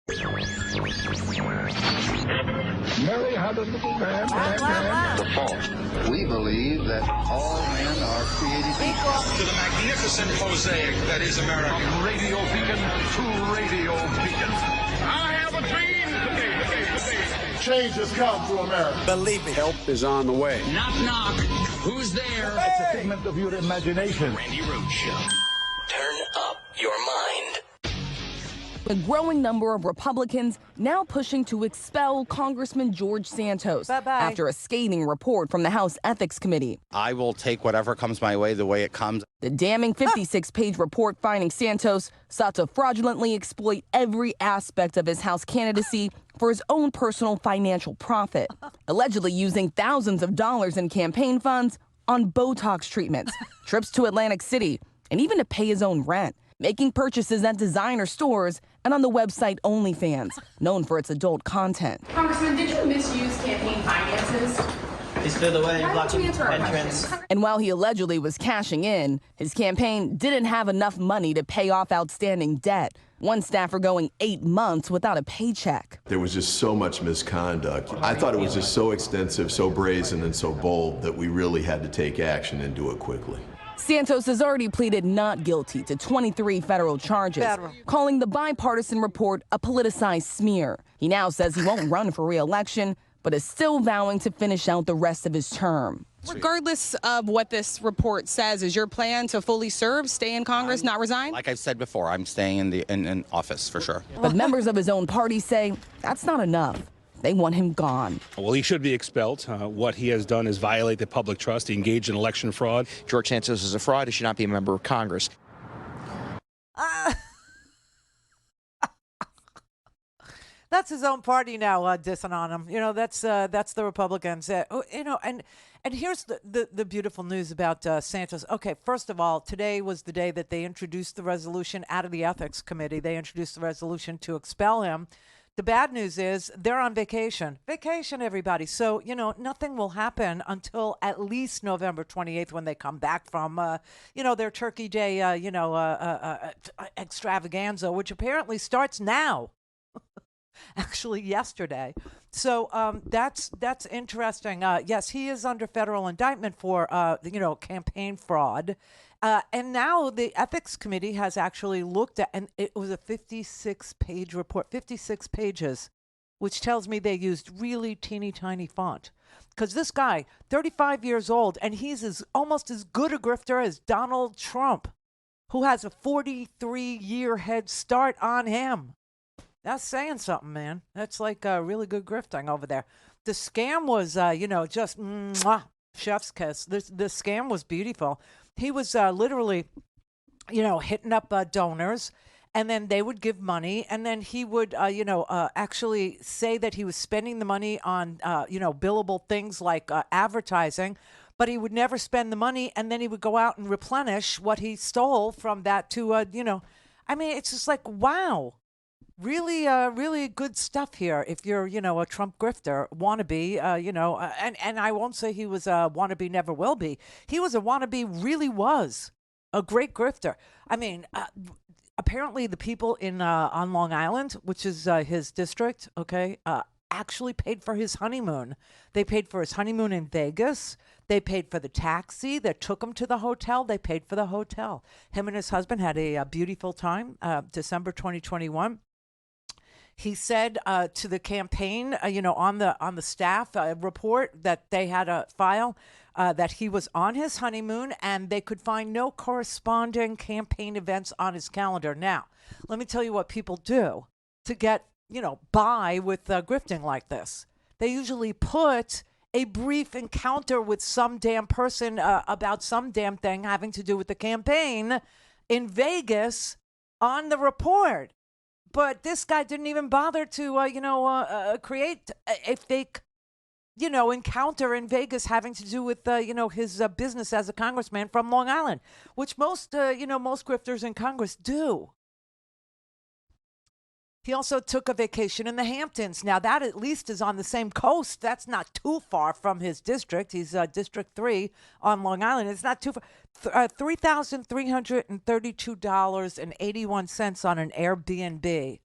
Mary had a little man. The fault. We believe that all men are created equal. To the magnificent mosaic that is America. From radio beacon to radio beacon. I have a dream today. Change has come to America. Believe me. Help is on the way. Knock, knock. Who's there? It's a figment of your imagination. Randi Rhodes Show. Turn up your mind. A growing number of Republicans now pushing to expel Congressman George Santos after a scathing report from the House Ethics Committee. I will take whatever comes my way the way it comes. The damning 56-page report finding Santos sought to fraudulently exploit every aspect of his House candidacy for his own personal financial profit, allegedly using thousands of dollars in campaign funds on Botox treatments, trips to Atlantic City, and even to pay his own rent, making purchases at designer stores and on the website OnlyFans, known for its adult content. Congressman, did you misuse campaign finances? He stood away, blocking entrance. And while he allegedly was cashing in, his campaign didn't have enough money to pay off outstanding debt. One staffer going 8 months without a paycheck. There was just so much misconduct. I thought it was just so extensive, so brazen, and so bold that we really had to take action and do it quickly. Santos has already pleaded not guilty to 23 federal charges, calling the bipartisan report a politicized smear. He now says he won't run for re-election, but is still vowing to finish out the rest of his term. Regardless of what this report says, is your plan to fully serve, stay in Congress, not resign? Like I've said before, I'm staying in office for sure. But members of his own party say that's not enough. They want him gone. Well, he should be expelled. What he has done is violate the public trust. He engaged in election fraud. George Santos is a fraud. He should not be a member of Congress. That's his own party now dissing on him. You know, that's the Republicans. You know, and here's the beautiful news about Santos. Okay, first of all, today was the day that they introduced the resolution out of the Ethics Committee. They introduced the resolution to expel him. The bad news is they're on vacation. Vacation, everybody. So, you know, nothing will happen until at least November 28th when they come back from, you know, their Turkey Day, extravaganza, which apparently starts now. Actually, yesterday. So that's interesting. Yes, he is under federal indictment for, campaign fraud. And now the Ethics Committee has actually looked at, and it was a 56-page report, 56 pages, which tells me they used really teeny tiny font. Because this guy, 35 years old, and he's almost as good a grifter as Donald Trump, who has a 43-year head start on him. That's saying something, man. That's like really good grifting over there. The scam was, just chef's kiss. The scam was beautiful. He was literally, hitting up donors, and then they would give money, and then he would, actually say that he was spending the money on, billable things like advertising, but he would never spend the money, and then he would go out and replenish what he stole from that to, I mean, it's just like, wow. Really, really good stuff here. If you're, a Trump grifter, wannabe, and I won't say he was a wannabe, never will be. He was a wannabe, really was a great grifter. I mean, apparently the people on Long Island, which is his district, actually paid for his honeymoon. They paid for his honeymoon in Vegas. They paid for the taxi that took him to the hotel. They paid for the hotel. Him and his husband had a beautiful time, December 2021. He said to the campaign, on the staff report that they had a file that he was on his honeymoon and they could find no corresponding campaign events on his calendar. Now, let me tell you what people do to get, by with grifting like this. They usually put a brief encounter with some damn person about some damn thing having to do with the campaign in Vegas on the report. But this guy didn't even bother to, create a fake, encounter in Vegas having to do with, his business as a congressman from Long Island, which most grifters in Congress do. He also took a vacation in the Hamptons. Now, that at least is on the same coast. That's not too far from his district. He's District 3 on Long Island. It's not too far. $3,332.81 on an Airbnb.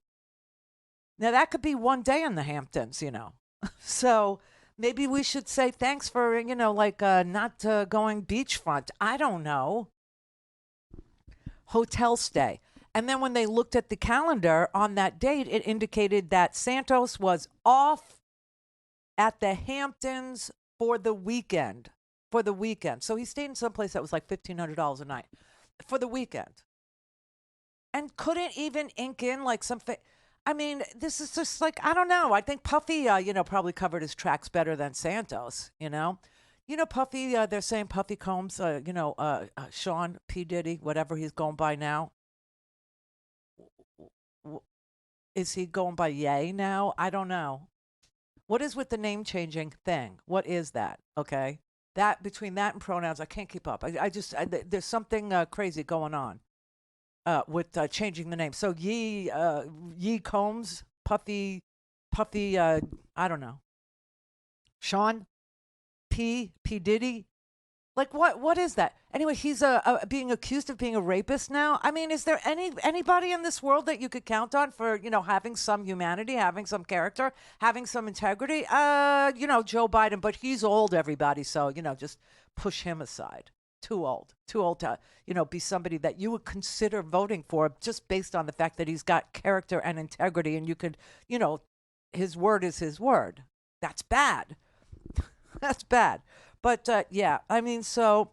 Now, that could be one day in the Hamptons, So maybe we should say thanks for, not going beachfront. I don't know. Hotel stay. And then when they looked at the calendar on that date, it indicated that Santos was off at the Hamptons for the weekend. So he stayed in some place that was like $1,500 a night for the weekend. And couldn't even ink in like something. I mean, this is just like, I don't know. I think Puffy, probably covered his tracks better than Santos, Puffy, they're saying Puffy Combs, Sean P. Diddy, whatever he's going by now. Is he going by Ye now? I don't know. What is with the name changing thing? What is that? Okay. That between that and pronouns, I can't keep up. There's something crazy going on with changing the name. So Ye Combs, Puffy, I don't know. Sean P. Diddy. Like what is that? Anyway, he's being accused of being a rapist now. I mean, is there anybody in this world that you could count on for, having some humanity, having some character, having some integrity? Joe Biden, but he's old, everybody. So, just push him aside. Too old to, be somebody that you would consider voting for just based on the fact that he's got character and integrity. And you could, his word is his word. That's bad. That's bad. But, so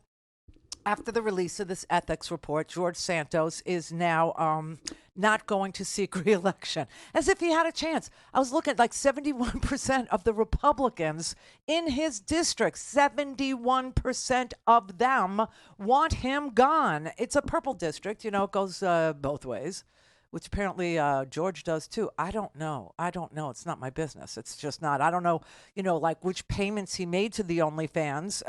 after the release of this ethics report, George Santos is now not going to seek re-election, as if he had a chance. I was looking at like 71% of the Republicans in his district, 71% of them want him gone. It's a purple district, it goes both ways. Which apparently George does too. I don't know. It's not my business. It's just not. I don't know, like which payments he made to the OnlyFans,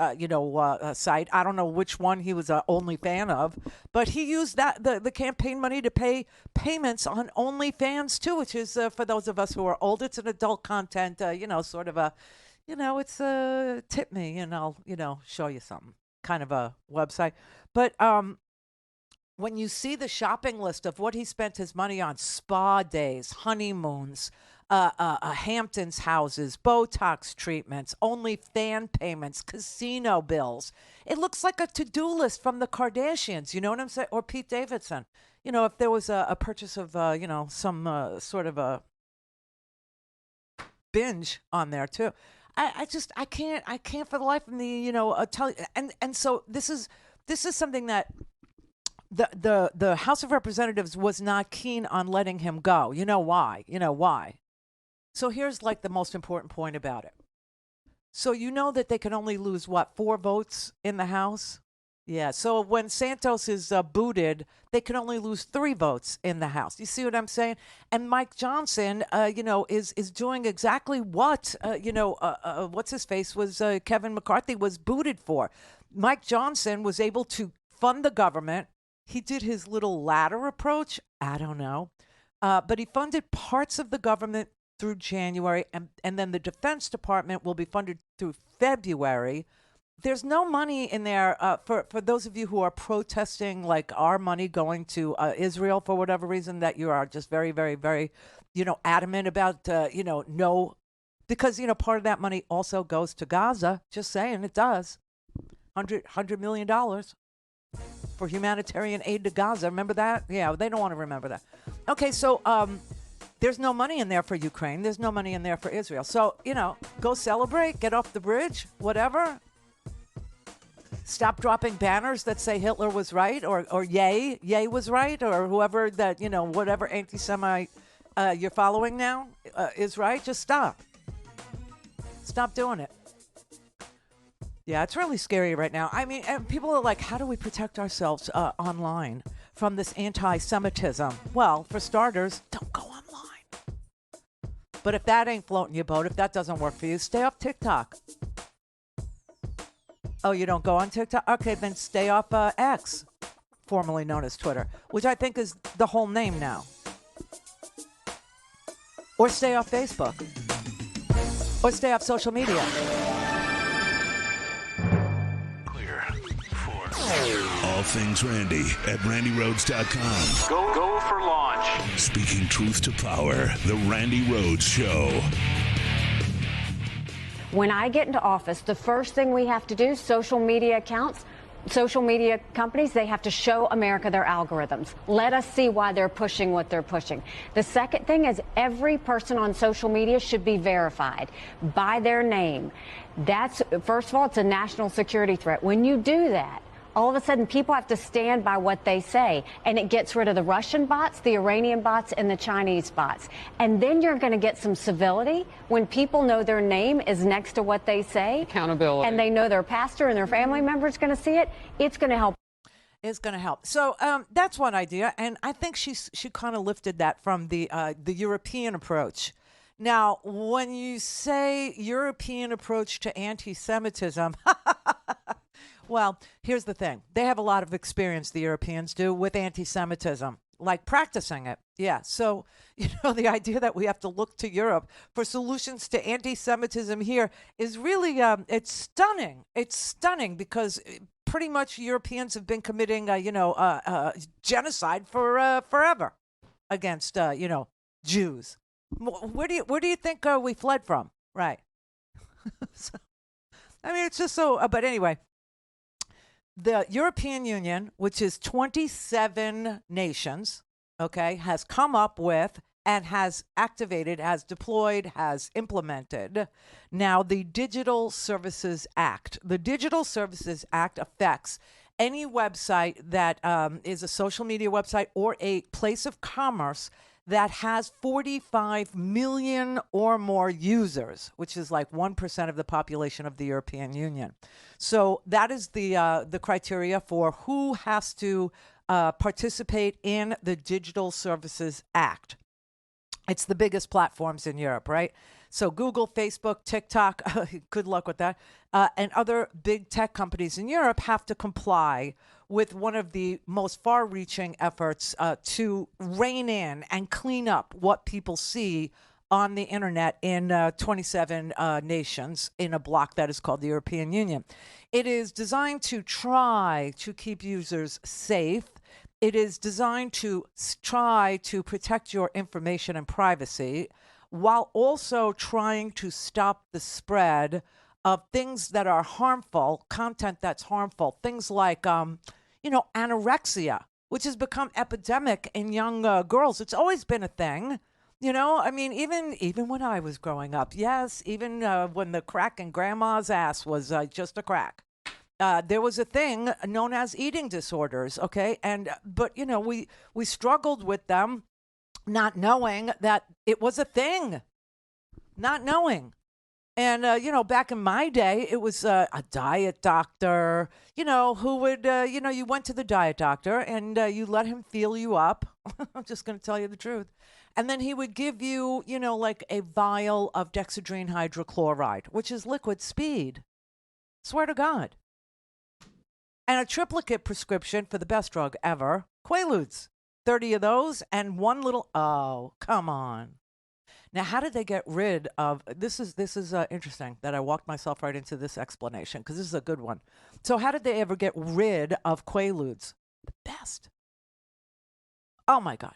site. I don't know which one he was only fan of, but he used the campaign money to pay payments on OnlyFans too, which is for those of us who are old. It's an adult content, sort of a, it's a tip me and I'll, show you something kind of a website. But when you see the shopping list of what he spent his money on, spa days, honeymoons, Hamptons houses, Botox treatments, OnlyFans payments, casino bills, it looks like a to-do list from the Kardashians, you know what I'm saying? Or Pete Davidson. If there was a purchase of, some sort of a binge on there too. I can't for the life of me, tell you. And so this is something that the House of Representatives was not keen on letting him go. You know why? So here's like the most important point about it. So that they can only lose 4 votes in the House? Yeah. So when Santos is booted, they can only lose 3 votes in the House. You see what I'm saying? And Mike Johnson, is doing exactly what what's his face was Kevin McCarthy was booted for. Mike Johnson was able to fund the government. He did his little ladder approach. I don't know. But he funded parts of the government through January, and then the Defense Department will be funded through February. There's no money in there for those of you who are protesting, like our money going to Israel for whatever reason that you are just very, very, very, adamant about, no, because, part of that money also goes to Gaza. Just saying, it does. $100 million. For humanitarian aid to Gaza. Remember that? Yeah, they don't want to remember that. Okay, so there's no money in there for Ukraine. There's no money in there for Israel. So, go celebrate, get off the bridge, whatever. Stop dropping banners that say Hitler was right or Ye was right or whoever that, whatever anti-Semite you're following now is right. Just stop. Stop doing it. Yeah, it's really scary right now. I mean, and people are like, how do we protect ourselves online from this anti-Semitism? Well, for starters, don't go online. But if that ain't floating your boat, if that doesn't work for you, stay off TikTok. Oh, you don't go on TikTok? Okay, then stay off X, formerly known as Twitter, which I think is the whole name now. Or stay off Facebook. Or stay off social media. Clear for all things Randy at RandyRhodes.com. Go for launch. Speaking truth to power, the Randi Rhodes Show. When I get into office, the first thing we have to do, social media accounts, social media companies, they have to show America their algorithms. Let us see why they're pushing what they're pushing. The second thing is every person on social media should be verified by their name. That's, first of all, it's a national security threat. When you do that, all of a sudden people have to stand by what they say, and it gets rid of the Russian bots, the Iranian bots, and the Chinese bots. And then you're going to get some civility when people know their name is next to what they say. Accountability. And they know their pastor and their family member is going to see it. It's going to help. Is going to help. So that's one idea, and I think she kind of lifted that from the European approach. Now, when you say European approach to anti-Semitism, well, here's the thing. They have a lot of experience, the Europeans do, with anti-Semitism, like practicing it. Yeah. So, the idea that we have to look to Europe for solutions to anti-Semitism here is really, it's stunning. It's stunning because pretty much Europeans have been committing, genocide for forever against, Jews. Where do you think we fled from? Right. So, I mean, it's just so, but anyway. The European Union, which is 27 nations, okay, has come up with and has activated, has deployed, has implemented now the Digital Services Act. The Digital Services Act affects any website that is a social media website or a place of commerce that has 45 million or more users, which is like 1% of the population of the European Union. So that is the criteria for who has to participate in the Digital Services Act. It's the biggest platforms in Europe, right? So Google, Facebook, TikTok, good luck with that, and other big tech companies in Europe have to comply with one of the most far-reaching efforts to rein in and clean up what people see on the internet in 27 nations in a bloc that is called the European Union. It is designed to try to keep users safe. It is designed to try to protect your information and privacy while also trying to stop the spread of things that are harmful, content that's harmful, things like, anorexia, which has become epidemic in young girls. It's always been a thing. I mean, even when I was growing up, yes, even when the crack in grandma's ass was just a crack, there was a thing known as eating disorders, okay? But we struggled with them, not knowing that it was a thing, not knowing. And, back in my day, it was a diet doctor, who would, you went to the diet doctor and you let him feel you up. I'm just going to tell you the truth. And then he would give you, like a vial of dexedrine hydrochloride, which is liquid speed. Swear to God. And a triplicate prescription for the best drug ever, Quaaludes. 30 of those and one little, oh, come on. Now, how did they get rid of, this is interesting that I walked myself right into this explanation because this is a good one. So how did they ever get rid of Quaaludes? The best. Oh, my God.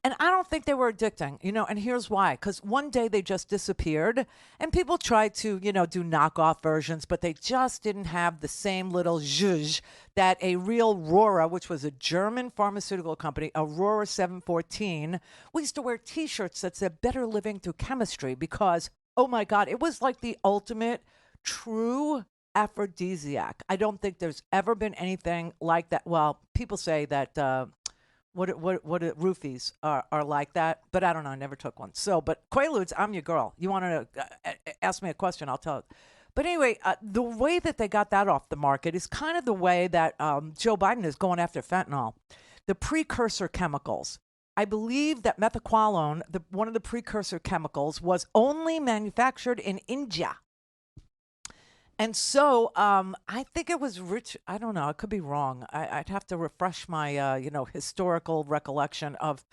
And I don't think they were addicting, and here's why. Because one day they just disappeared and people tried to, do knockoff versions, but they just didn't have the same little zhuzh that a real Aurora, which was a German pharmaceutical company, Aurora 714. We used to wear T-shirts that said better living through chemistry because, oh my God, it was like the ultimate true aphrodisiac. I don't think there's ever been anything like that. Well, people say that what roofies are like that, but I don't know. I never took one. So, but Quaaludes, I'm your girl. You want to ask me a question, I'll tell it. But anyway, the way that they got that off the market is kind of the way that Joe Biden is going after fentanyl. The precursor chemicals. I believe that methaqualone, one of the precursor chemicals, was only manufactured in India. And so I think it was rich. I don't know. I could be wrong. I'd have to refresh my, historical recollection of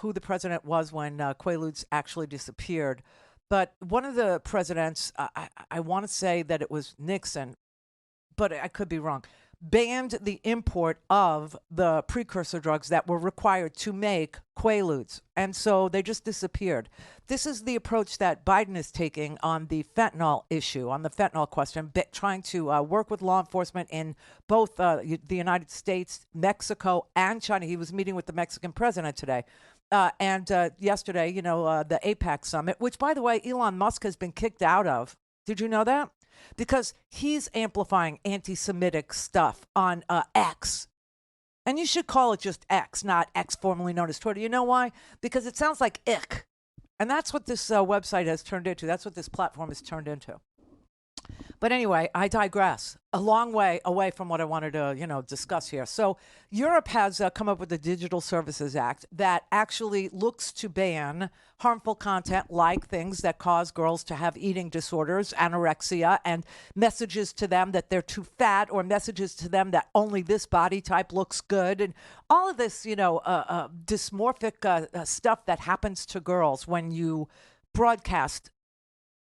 who the president was when Quaaludes actually disappeared. But one of the presidents, I want to say that it was Nixon, but I could be wrong. banned the import of the precursor drugs that were required to make Quaaludes. And so they just disappeared. This is the approach that Biden is taking on the fentanyl issue, on the fentanyl question, trying to work with law enforcement in both the United States, Mexico, and China. He was meeting with the Mexican president today. And yesterday, the APEC summit, which, by the way, Elon Musk has been kicked out of. Did you know that? Because he's amplifying anti-Semitic stuff on X. And you should call it just X, not X formerly known as Twitter. You know why? Because it sounds like ick. And that's what this website has turned into. That's what this platform has turned into. But anyway, I digress. A long way away from what I wanted to, discuss here. So Europe has come up with the Digital Services Act that actually looks to ban harmful content like things that cause girls to have eating disorders, anorexia, and messages to them that they're too fat, or messages to them that only this body type looks good, and all of this, dysmorphic stuff that happens to girls when you broadcast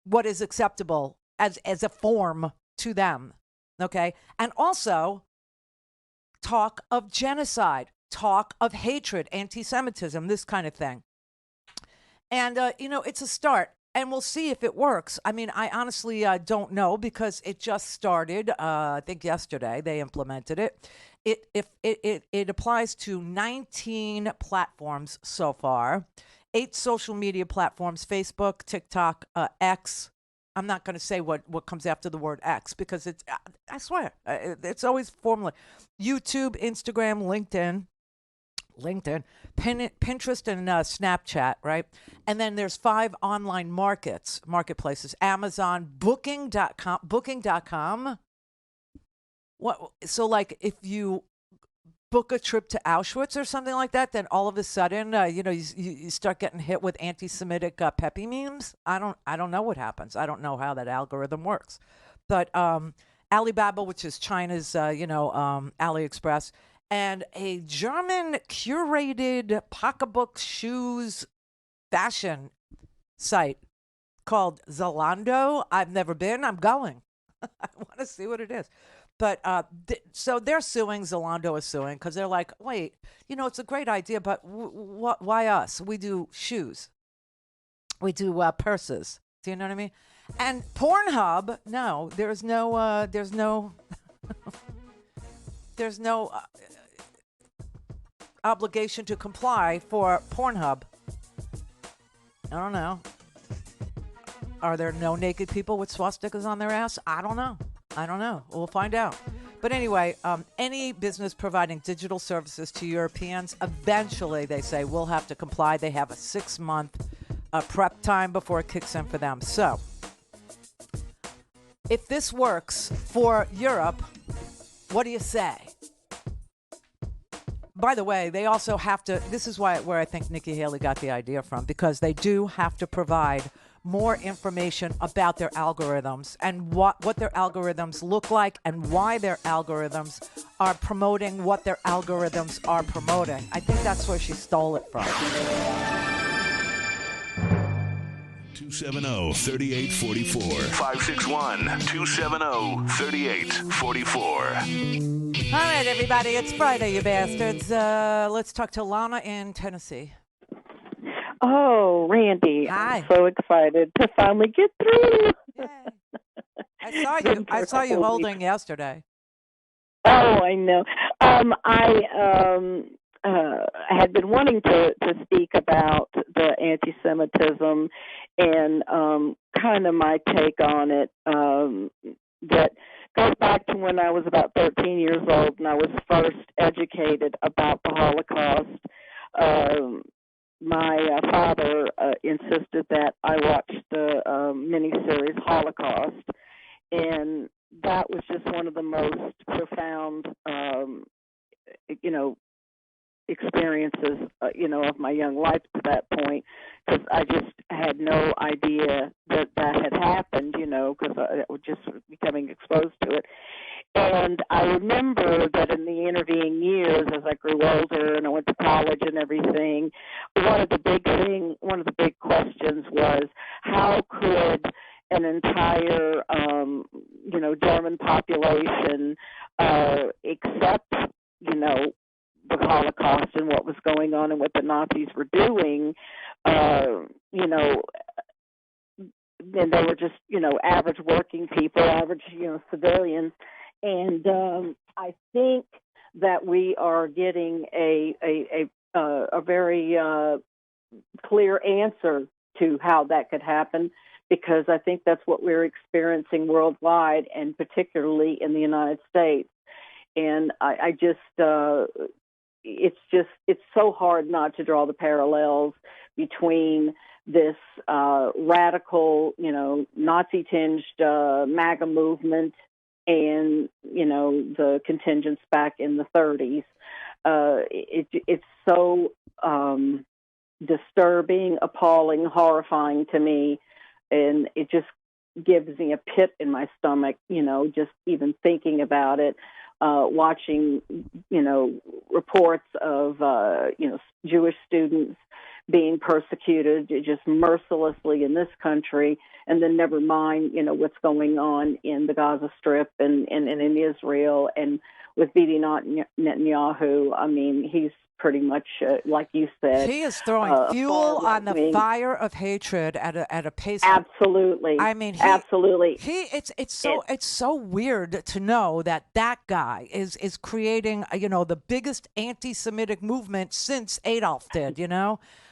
what is acceptable as a form to them, okay? And also talk of genocide, talk of hatred, anti-Semitism, this kind of thing. And, it's a start, and we'll see if it works. I mean, I honestly don't know, because it just started, I think yesterday they implemented it. It applies to 19 platforms so far, 8 social media platforms: Facebook, TikTok, X. I'm not going to say what comes after the word X, because it's, I swear, it's always formally YouTube, Instagram, LinkedIn, Pinterest, and Snapchat, right? And then there's 5 online marketplaces: Amazon, Booking.com. What? So, like, if you book a trip to Auschwitz or something like that, then all of a sudden, you start getting hit with anti-Semitic peppy memes. I don't know what happens. I don't know how that algorithm works. But Alibaba, which is China's, AliExpress, and a German curated pocketbook shoes fashion site called Zalando. I've never been. I'm going. I want to see what it is. But so they're suing. Zalando is suing because they're like, wait, it's a great idea, but why us? We do shoes. We do purses. Do you know what I mean? And Pornhub, no, there's no obligation to comply for Pornhub. I don't know. Are there no naked people with swastikas on their ass? I don't know. We'll find out. But anyway, any business providing digital services to Europeans, eventually, they say, will have to comply. They have a 6-month prep time before it kicks in for them. So if this works for Europe, what do you say? By the way, they also have to, this is where I think Nikki Haley got the idea from, because they do have to provide more information about their algorithms and what their algorithms look like and why their algorithms are promoting what their algorithms are promoting. I think that's where she stole it from. 270-3844. 561-270-3844. All right, everybody, it's Friday, you bastards. Let's talk to Lana in Tennessee. Oh, Randi, hi. I'm so excited to finally get through. Yay. I saw you holding yesterday. Oh, I know. I had been wanting to speak about the anti-Semitism and kind of my take on it. That goes back to when I was about 13 years old and I was first educated about the Holocaust. My father insisted that I watch the miniseries Holocaust, and that was just one of the most profound, experiences, of my young life to that point, because I just had no idea that had happened, because I was just becoming exposed to it. And I remember that in the intervening years, as I grew older and I went to college and everything, one of the big questions was, how could an entire, German population accept, the Holocaust and what was going on and what the Nazis were doing, and they were just, average working people, average, civilians. And I think that we are getting a very clear answer to how that could happen, because I think that's what we're experiencing worldwide, and particularly in the United States. And I just, it's so hard not to draw the parallels between this radical, Nazi-tinged MAGA movement and, the contingents back in the 30s. It's so disturbing, appalling, horrifying to me, and it just gives me a pit in my stomach, just even thinking about it. Watching, reports of, Jewish students being persecuted just mercilessly in this country, and then never mind, what's going on in the Gaza Strip and in Israel, and with Bibi Netanyahu. I mean, he's pretty much, like you said, he is throwing fuel on the fire of hatred at a pace. Absolutely. I mean, absolutely. It's so weird to know that guy is creating, the biggest anti-Semitic movement since Adolf did.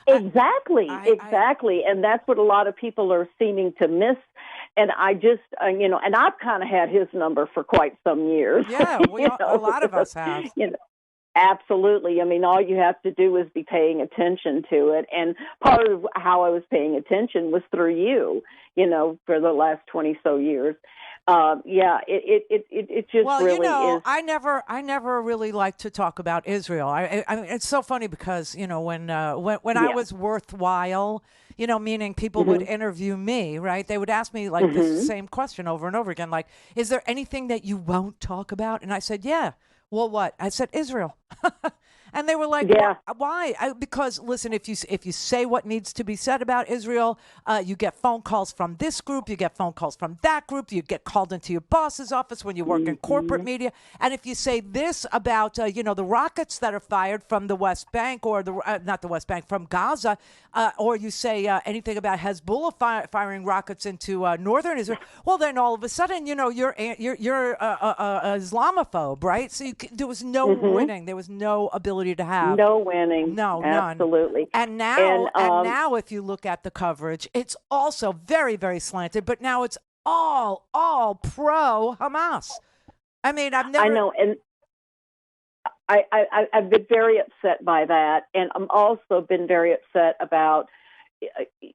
Exactly. And that's what a lot of people are seeming to miss. And I just, and I've kind of had his number for quite some years. Yeah, a lot of us have. Absolutely. I mean, all you have to do is be paying attention to it. And part of how I was paying attention was through you, for the last 20 so years. It just really is. I never really like to talk about Israel. I mean, it's so funny because, when I was worthwhile, meaning people would interview me, right? They would ask me like the same question over and over again, like, is there anything that you won't talk about? And I said, yeah. Well, what? I said Israel. And they were like, why? Because, listen, if you say what needs to be said about Israel, you get phone calls from this group, you get phone calls from that group, you get called into your boss's office when you work in corporate media. And if you say this about, the rockets that are fired from the West Bank, or not the West Bank, from Gaza, or you say anything about Hezbollah firing rockets into northern Israel, well, then all of a sudden, you're a Islamophobe, right? So there was no winning. There was no ability to have. No winning. No, absolutely. None. And now, if you look at the coverage, it's also very, very slanted. But now it's all pro Hamas. I mean, I've never. I know, and I've been very upset by that, and I'm also been very upset about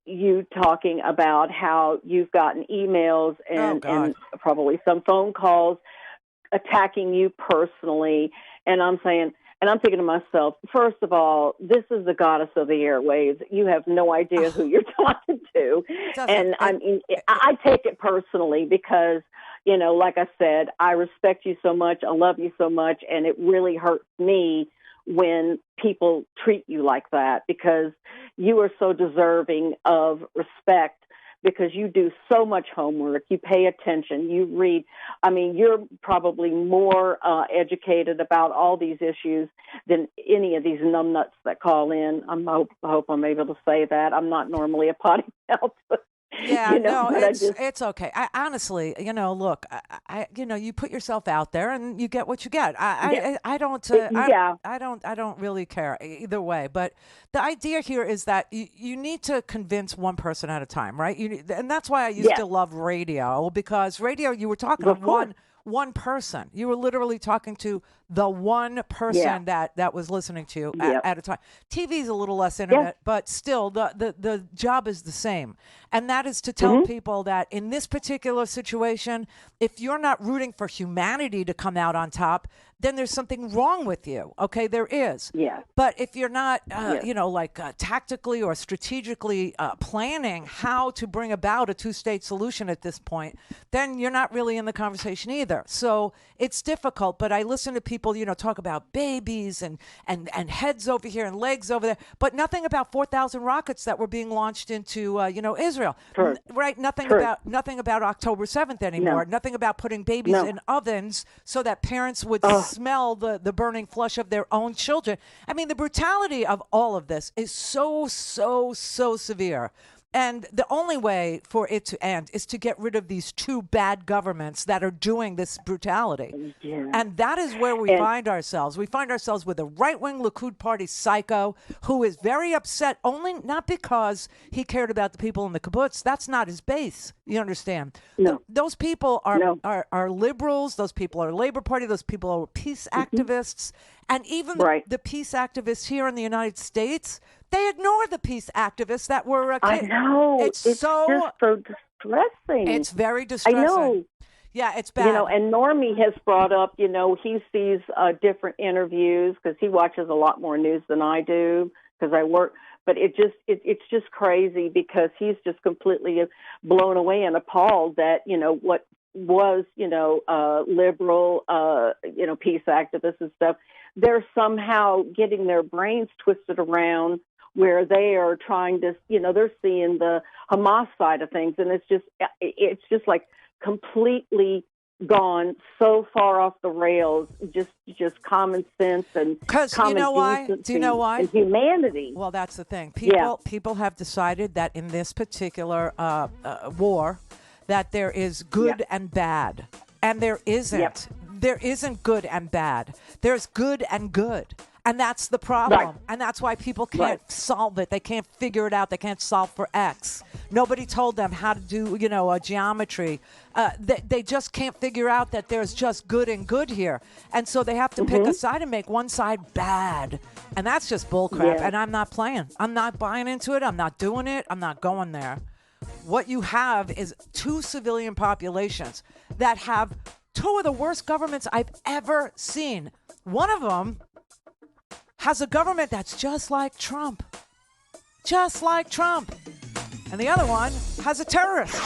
you talking about how you've gotten emails and probably some phone calls attacking you personally, and I'm thinking to myself, first of all, this is the goddess of the airwaves. You have no idea who you're talking to. And I take it personally because, like I said, I respect you so much. I love you so much. And it really hurts me when people treat you like that, because you are so deserving of respect, because you do so much homework, you pay attention, you read. I mean, you're probably more educated about all these issues than any of these numbnuts that call in. I hope I'm able to say that. I'm not normally a potty mouth. Yeah, it's okay. I honestly, look, you put yourself out there and you get what you get. I don't really care either way. But the idea here is that you need to convince one person at a time, right? And that's why I used to love radio, because radio, you were talking to one person. You were literally talking to the one person that was listening to you at a time. TV is a little less internet, but still the job is the same. And that is to tell people that in this particular situation, if you're not rooting for humanity to come out on top, then there's something wrong with you. Okay, there is. Yeah. But if you're not, tactically or strategically planning how to bring about a two-state solution at this point, then you're not really in the conversation either. So it's difficult. But I listen to people, talk about babies and heads over here and legs over there, but nothing about 4,000 rockets that were being launched into, Israel. True. Right? Nothing True. about October 7th anymore. No. Nothing about putting babies No. in ovens so that parents would smell the burning flesh of their own children. I mean, the brutality of all of this is so severe. And the only way for it to end is to get rid of these two bad governments that are doing this brutality. Yeah. And that is where we find ourselves. We find ourselves with a right-wing Likud party psycho who is very upset, only not because he cared about the people in the kibbutz. That's not his base. You understand? No. Those people are liberals. Those people are Labor Party. Those people are peace activists. And even the peace activists here in the United States, they ignore the peace activists that were. I know. It's just so distressing. It's very distressing. I know. Yeah, it's bad. And Normie has brought up, he sees different interviews because he watches a lot more news than I do because I work. But it's just crazy because he's just completely blown away and appalled that, what was, liberal, peace activists and stuff, they're somehow getting their brains twisted around where they are trying to, they're seeing the Hamas side of things. And it's just like completely gone so far off the rails, just common sense and common you know why? Do you know why? And humanity. Well, that's the thing. Yeah. People have decided that in this particular war, that there is good and bad, and there isn't. Yep. There isn't good and bad. There's good and good. And that's the problem. Right. And that's why people can't solve it. They can't figure it out. They can't solve for X. Nobody told them how to do, a geometry. They just can't figure out that there's just good and good here. And so they have to pick a side and make one side bad. And that's just bullcrap. Yeah. And I'm not playing. I'm not buying into it. I'm not doing it. I'm not going there. What you have is two civilian populations that have two of the worst governments I've ever seen. One of them has a government that's just like Trump. Just like Trump. And the other one has a terrorist.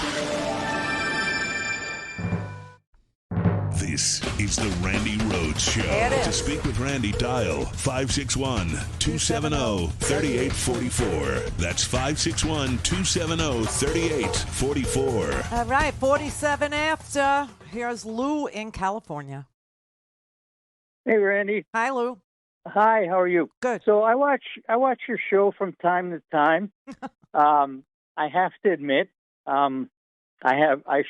This is the Randi Rhodes Show. It is. To speak with Randi, dial 561-270-3844. That's 561-270-3844. All right, 47 after. Here's Lou in California. Hey, Randi. Hi, Lou. Hi, how are you? Good. So I watch your show from time to time. I have to admit, I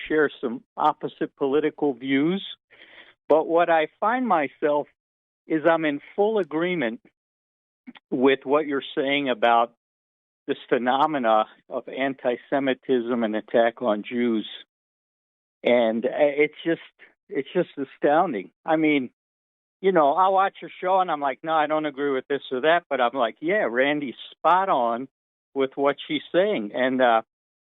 share some opposite political views, but what I find myself is I'm in full agreement with what you're saying about this phenomena of anti-Semitism and attack on Jews, and it's just astounding. I mean, I'll watch your show and I'm like, no, I don't agree with this or that, but I'm like, yeah, Randy's spot on with what she's saying. And,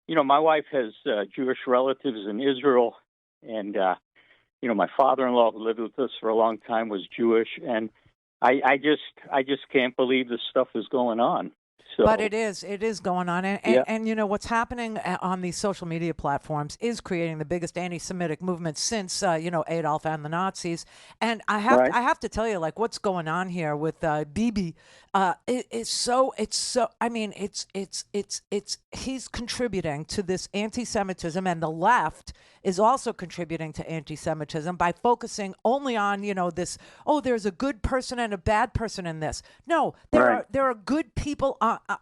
my wife has Jewish relatives in Israel, and, my father-in-law who lived with us for a long time was Jewish, and I just can't believe this stuff is going on. So, but it is going on. And what's happening on these social media platforms is creating the biggest anti-Semitic movement since, Adolf and the Nazis. And I have to tell you, like, what's going on here with Bibi, he's contributing to this anti-Semitism, and the left is also contributing to anti-Semitism by focusing only on, this, there's a good person and a bad person in this. No, there are good people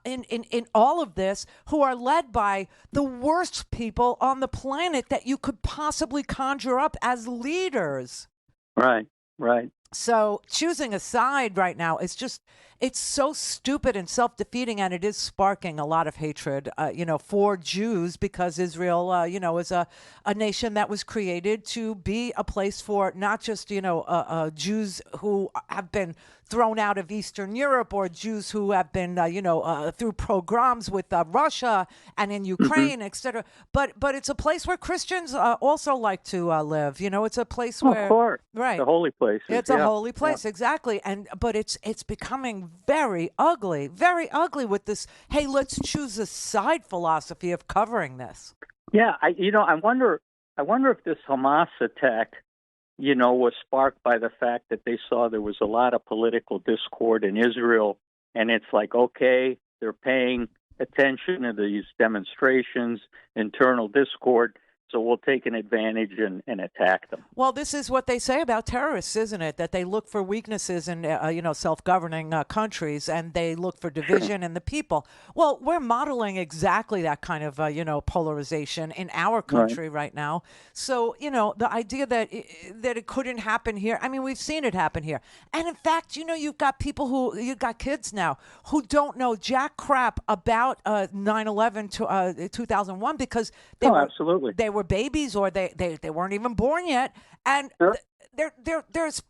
in all of this who are led by the worst people on the planet that you could possibly conjure up as leaders. Right. So choosing a side right now is it's so stupid and self-defeating, and it is sparking a lot of hatred, for Jews, because Israel, is a nation that was created to be a place for not just, Jews who have been thrown out of Eastern Europe, or Jews who have been, through pogroms with Russia and in Ukraine, etc. But it's a place where Christians also like to live. It's a place where, of course, right, the holy place. It's a holy place, exactly. But it's becoming very ugly with this. Hey, let's choose a side philosophy of covering this. Yeah, I wonder if this Hamas attack, was sparked by the fact that they saw there was a lot of political discord in Israel, and it's like, okay, they're paying attention to these demonstrations, internal discord, so we'll take an advantage and attack them. Well, this is what they say about terrorists, isn't it? That they look for weaknesses in, self-governing countries, and they look for division in the people. Well, we're modeling exactly that kind of, polarization in our country right now. So, the idea that it couldn't happen here, I mean, we've seen it happen here. And in fact, you've got you've got kids now who don't know jack crap about 9/11 to 2001 because they were babies, or they weren't even born yet, and they're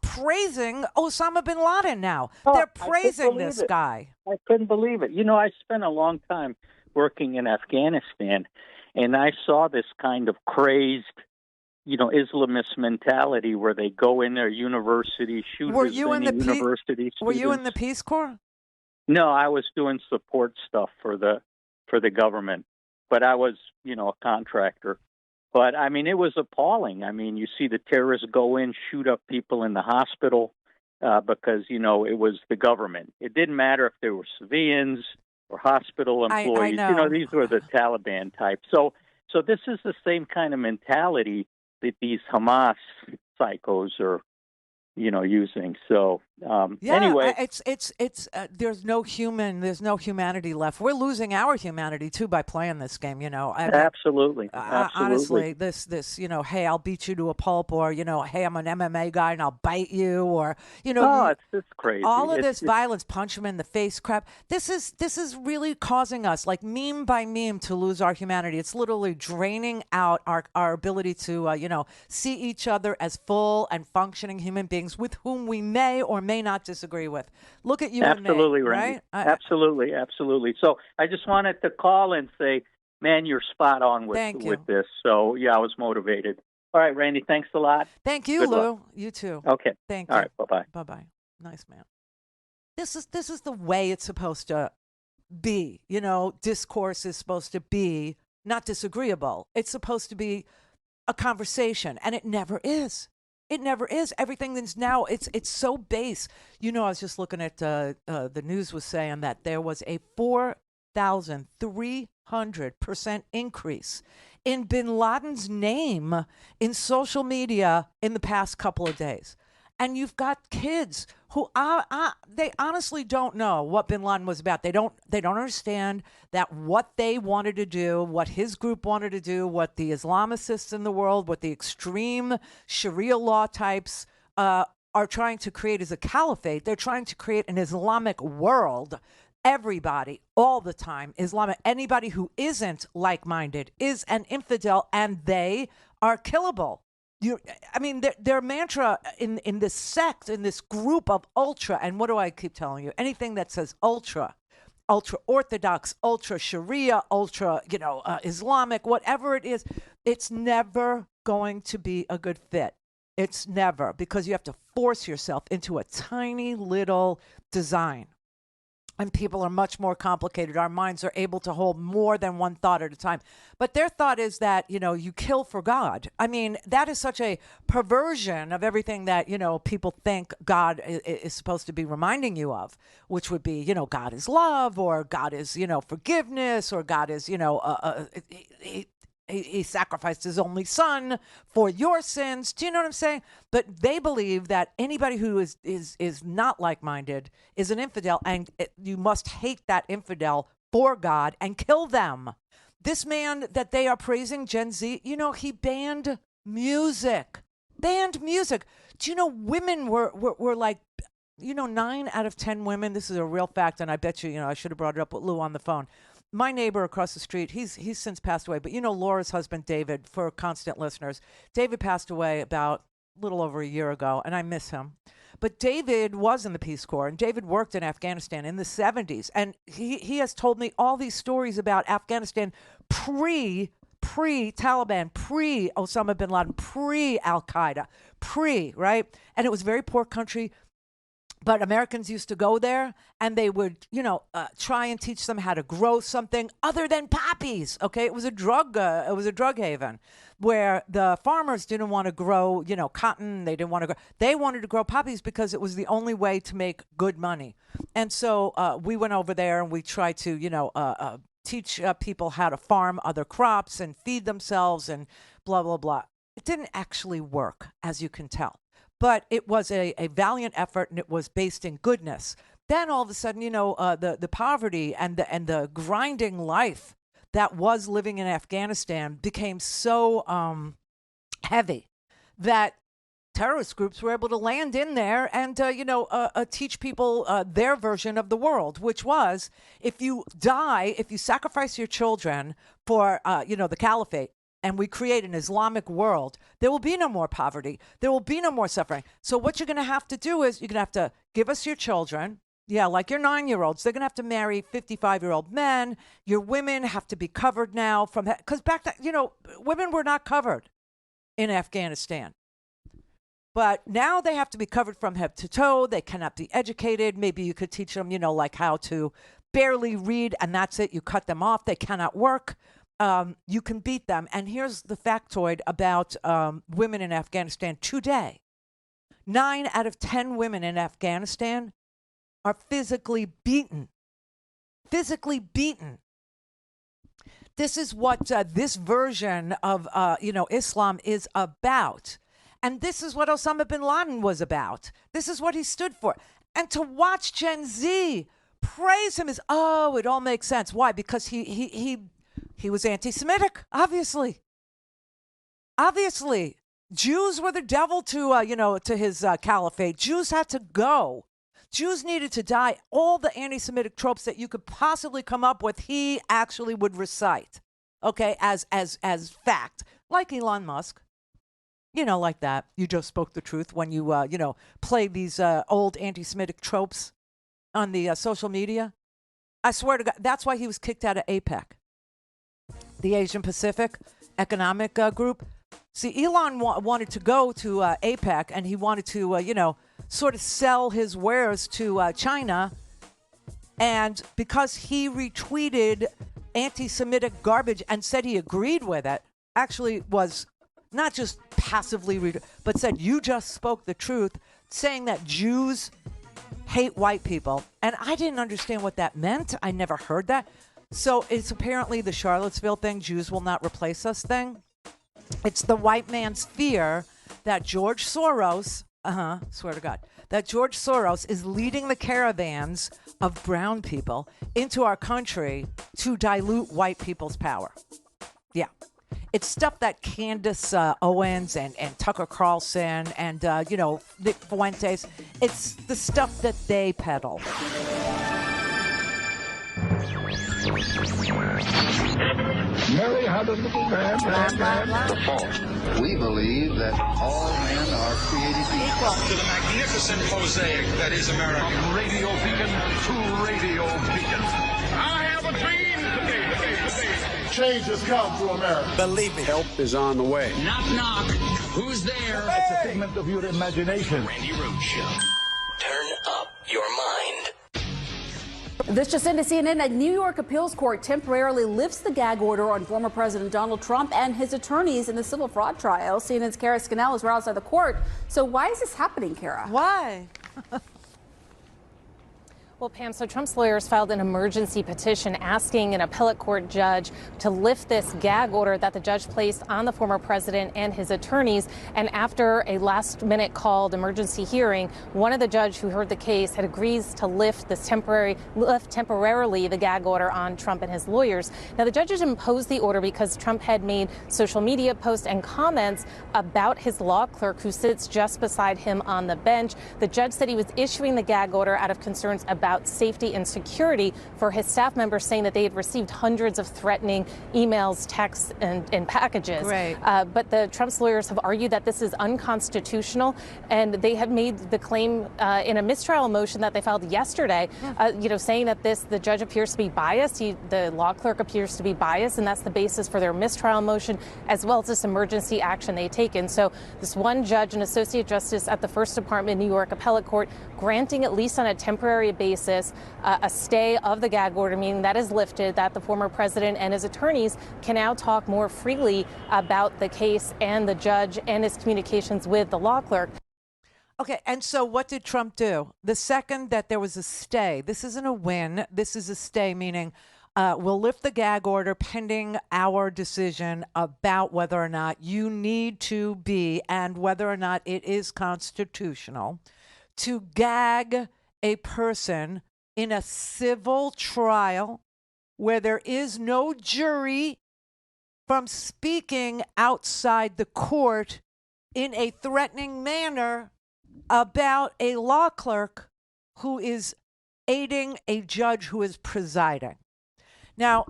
praising Osama bin Laden now. They're praising this guy. I couldn't believe it. I spent a long time working in Afghanistan, and I saw this kind of crazed, Islamist mentality where they go in their university, shoot university students. Were you in the Peace Corps? No, I was doing support stuff for the government, but I was, a contractor. But, I mean, it was appalling. I mean, you see the terrorists go in, shoot up people in the hospital because, it was the government. It didn't matter if they were civilians or hospital employees. I know. These were the Taliban type. So this is the same kind of mentality that these Hamas psychos are, using. So anyway, it's there's no humanity left. We're losing our humanity too by playing this game. Absolutely. Honestly, this hey, I'll beat you to a pulp, or hey, I'm an MMA guy and I'll bite you, or it's crazy. All of this violence, punch him in the face crap. This is really causing us, like meme by meme, to lose our humanity. It's literally draining out our ability to see each other as full and functioning human beings with whom we may or may not disagree with. Look at you absolutely, and me, Randy. right? Absolutely. So I just wanted to call and say, man, you're spot on with this. So, yeah, I was motivated. All right, Randy, thanks a lot. Thank you, Good Lou. luck. You too. Okay. Thank you. All right, bye-bye. Bye-bye. Nice man. This is the way it's supposed to be. Discourse is supposed to be not disagreeable. It's supposed to be a conversation, and it never is. It never is. Everything is now, it's so base. I was just looking at the news was saying that there was a 4,300% increase in bin Laden's name in social media in the past couple of days. And you've got kids who they honestly don't know what bin Laden was about. They don't understand that what they wanted to do, what his group wanted to do, what the Islamicists in the world, what the extreme Sharia law types are trying to create as a caliphate. They're trying to create an Islamic world. Everybody, all the time, Islamic. Anybody who isn't like-minded is an infidel, and they are killable. Their mantra in this sect, in this group of ultra, and what do I keep telling you? Anything that says ultra Orthodox, ultra Sharia, ultra, Islamic, whatever it is, it's never going to be a good fit. It's never, because you have to force yourself into a tiny little design. And people are much more complicated. Our minds are able to hold more than one thought at a time. But their thought is that, you kill for God. I mean, that is such a perversion of everything that, people think God is supposed to be reminding you of, which would be, God is love, or God is, forgiveness, or God is, he sacrificed his only son for your sins. Do you know what I'm saying? But they believe that anybody who is not like-minded is an infidel, and you must hate that infidel for God and kill them. This man that they are praising, Gen Z, he banned music. Banned music. Do you know women were like, 9 out of 10 women, this is a real fact, and I bet you, I should have brought it up with Lou on the phone. My neighbor across the street, he's since passed away, but Laura's husband, David, for constant listeners, David passed away about little over a year ago, and I miss him. But David was in the Peace Corps, and David worked in Afghanistan in the 70s. And he has told me all these stories about Afghanistan pre-Taliban, pre-Osama bin Laden, pre-Al-Qaeda, right? And it was a very poor country. But Americans used to go there, and they would, try and teach them how to grow something other than poppies. Okay, it was a drug haven where the farmers didn't want to grow, cotton. They didn't want to grow. They wanted to grow poppies because it was the only way to make good money. And so we went over there and we tried to, teach people how to farm other crops and feed themselves and blah blah blah. It didn't actually work, as you can tell. But it was a valiant effort, and it was based in goodness. Then all of a sudden, the poverty and the grinding life that was living in Afghanistan became so heavy that terrorist groups were able to land in there and, teach people their version of the world, which was if you sacrifice your children for, the caliphate, and we create an Islamic world, there will be no more poverty. There will be no more suffering. So what you're going to have to do is you're going to have to give us your children. Yeah, like your 9-year-olds. They're going to have to marry 55-year-old men. Your women have to be covered now because back then, women were not covered in Afghanistan. But now they have to be covered from head to toe. They cannot be educated. Maybe you could teach them, like how to barely read, and that's it. You cut them off. They cannot work. You can beat them. And here's the factoid about women in Afghanistan today. 9 out of 10 women in Afghanistan are physically beaten. Physically beaten. This is what this version of, Islam is about. And this is what Osama bin Laden was about. This is what he stood for. And to watch Gen Z praise him is, it all makes sense. Why? Because he was anti-Semitic, obviously. Obviously. Jews were the devil to his caliphate. Jews had to go. Jews needed to die. All the anti-Semitic tropes that you could possibly come up with, he actually would recite, okay, as fact. Like Elon Musk. Like that. You just spoke the truth when you, play these old anti-Semitic tropes on the social media. I swear to God, that's why he was kicked out of APEC. The Asian Pacific Economic Group. See, Elon wanted to go to APEC, and he wanted to, sort of sell his wares to China. And because he retweeted anti-Semitic garbage and said he agreed with it, actually was not just passively, but said, you just spoke the truth, saying that Jews hate white people. And I didn't understand what that meant. I never heard that. So it's apparently the Charlottesville thing, Jews will not replace us thing. It's the white man's fear that George Soros, swear to God, that George Soros is leading the caravans of brown people into our country to dilute white people's power. Yeah. It's stuff that Candace Owens and Tucker Carlson and, Nick Fuentes, it's the stuff that they peddle. Mary had a little man. The false. We believe that all men are created equal. To the magnificent mosaic that is America. From radio beacon to radio beacon. I have a dream today. Change has come to America. Believe me. Help is on the way. Knock, knock. Who's there? It's a figment of your imagination. Randi Rhodes Show. Turn up your mind. This just into CNN. A New York appeals court temporarily lifts the gag order on former President Donald Trump and his attorneys in the civil fraud trial. CNN's Kara Scannell is right outside the court. So why is this happening, Kara? Why? Well, Pam, so Trump's lawyers filed an emergency petition asking an appellate court judge to lift this gag order that the judge placed on the former president and his attorneys. And after a last-minute called emergency hearing, one of the judges who heard the case had agrees to lift temporarily the gag order on Trump and his lawyers. Now, the judges imposed the order because Trump had made social media posts and comments about his law clerk who sits just beside him on the bench. The judge said he was issuing the gag order out of concerns about about safety and security for his staff members, saying that they had received hundreds of threatening emails, texts, and packages. Great. But the Trump's lawyers have argued that this is unconstitutional, and they have made the claim in a mistrial motion that they filed yesterday, saying that the judge appears to be biased. The law clerk appears to be biased, and that's the basis for their mistrial motion, as well as this emergency action they've taken. So this one judge, an associate justice at the First Department New York Appellate Court, granting, at least on a temporary basis, a stay of the gag order, meaning that is lifted, that the former president and his attorneys can now talk more freely about the case and the judge and his communications with the law clerk. Okay, and so what did Trump do? The second that there was a stay, this isn't a win, this is a stay, meaning we'll lift the gag order pending our decision about whether or not you need to be and whether or not it is constitutional to gag a person in a civil trial where there is no jury from speaking outside the court in a threatening manner about a law clerk who is aiding a judge who is presiding. Now,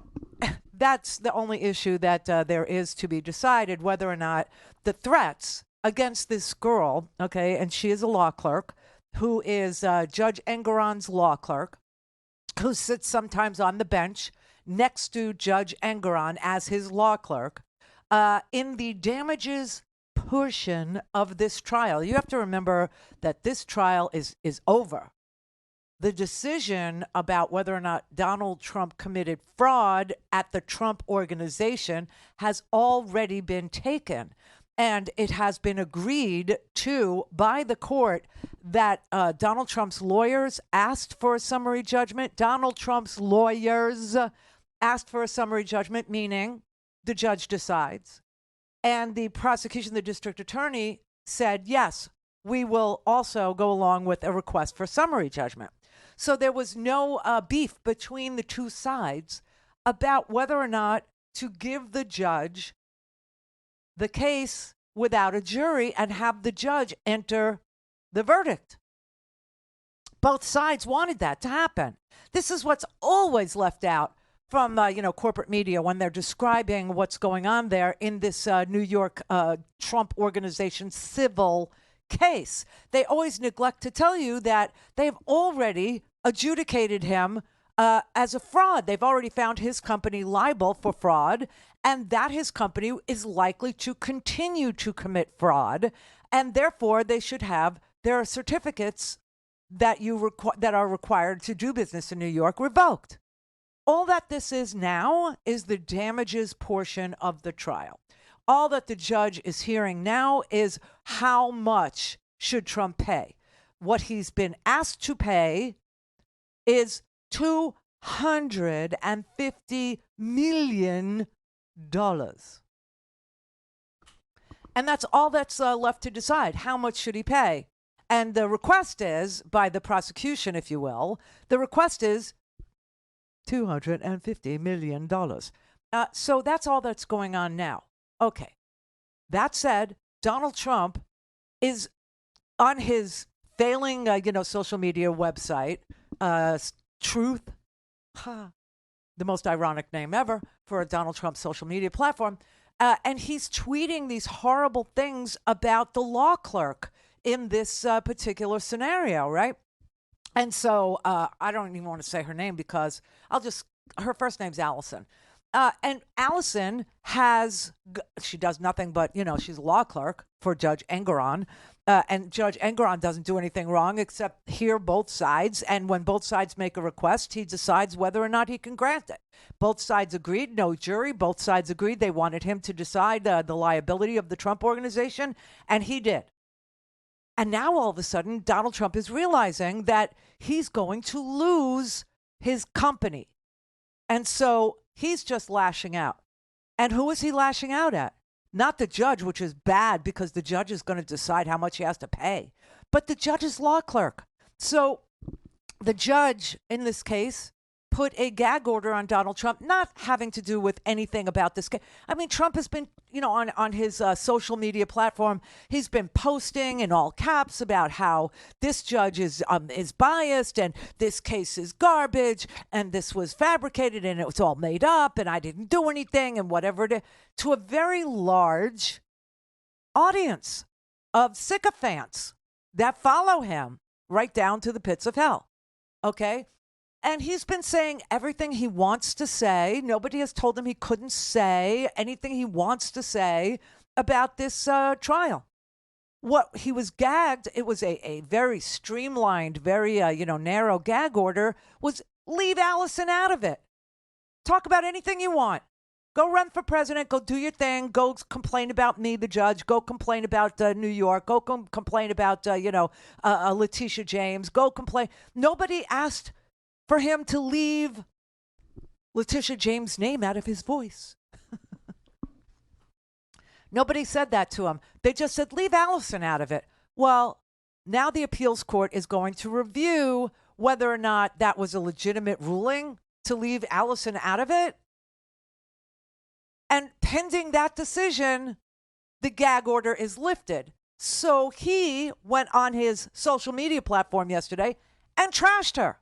that's the only issue that there is to be decided, whether or not the threats against this girl, okay, and she is a law clerk, who is Judge Engoron's law clerk, who sits sometimes on the bench next to Judge Engoron as his law clerk, in the damages portion of this trial. You have to remember that this trial is over. The decision about whether or not Donald Trump committed fraud at the Trump Organization has already been taken. And it has been agreed to by the court that Donald Trump's lawyers asked for a summary judgment. Donald Trump's lawyers asked for a summary judgment, meaning the judge decides. And the prosecution, the district attorney, said, yes, we will also go along with a request for summary judgment. So there was no beef between the two sides about whether or not to give the judge the case without a jury and have the judge enter the verdict. Both sides wanted that to happen. This is what's always left out from corporate media when they're describing what's going on there in this New York Trump Organization civil case. They always neglect to tell you that they've already adjudicated him as a fraud. They've already found his company liable for fraud, and that his company is likely to continue to commit fraud, and therefore they should have their certificates that that are required to do business in New York revoked. All that this is now is the damages portion of the trial. All that the judge is hearing now is how much should Trump pay. What he's been asked to pay is $250 million. And that's all that's left to decide. How much should he pay? And the request is, by the prosecution, if you will, the request is $250 million. So that's all that's going on now. Okay. That said, Donald Trump is on his failing, social media website, Truth, the most ironic name ever for a Donald Trump social media platform. And he's tweeting these horrible things about the law clerk in this particular scenario, right? And so I don't even want to say her name because her first name's Allison. And Allison she does nothing but, she's a law clerk for Judge Engoron. And Judge Engoron doesn't do anything wrong except hear both sides. And when both sides make a request, he decides whether or not he can grant it. Both sides agreed, no jury. Both sides agreed they wanted him to decide the liability of the Trump Organization, and he did. And now all of a sudden, Donald Trump is realizing that he's going to lose his company. And so he's just lashing out. And who is he lashing out at? Not the judge, which is bad because the judge is going to decide how much he has to pay, but the judge's law clerk. So the judge in this case put a gag order on Donald Trump, not having to do with anything about this case. I mean, Trump has been, on his social media platform, he's been posting in all caps about how this judge is biased and this case is garbage and this was fabricated and it was all made up and I didn't do anything and whatever it is, to a very large audience of sycophants that follow him right down to the pits of hell. Okay? And he's been saying everything he wants to say. Nobody has told him he couldn't say anything he wants to say about this trial. What he was gagged, it was a very streamlined, very, narrow gag order, was leave Allison out of it. Talk about anything you want. Go run for president. Go do your thing. Go complain about me, the judge. Go complain about New York. Go complain about, Letitia James. Go complain. Nobody asked for him to leave Letitia James' name out of his voice. Nobody said that to him. They just said, leave Allison out of it. Well, now the appeals court is going to review whether or not that was a legitimate ruling to leave Allison out of it. And pending that decision, the gag order is lifted. So he went on his social media platform yesterday and trashed her.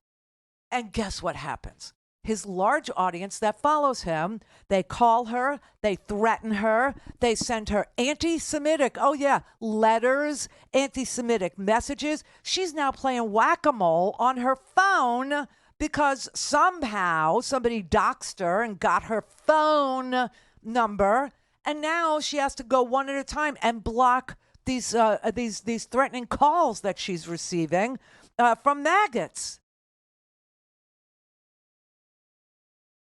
And guess what happens? His large audience that follows him, they call her, they threaten her, they send her anti-Semitic, letters, anti-Semitic messages. She's now playing whack-a-mole on her phone because somehow somebody doxed her and got her phone number, and now she has to go one at a time and block these threatening calls that she's receiving from maggots.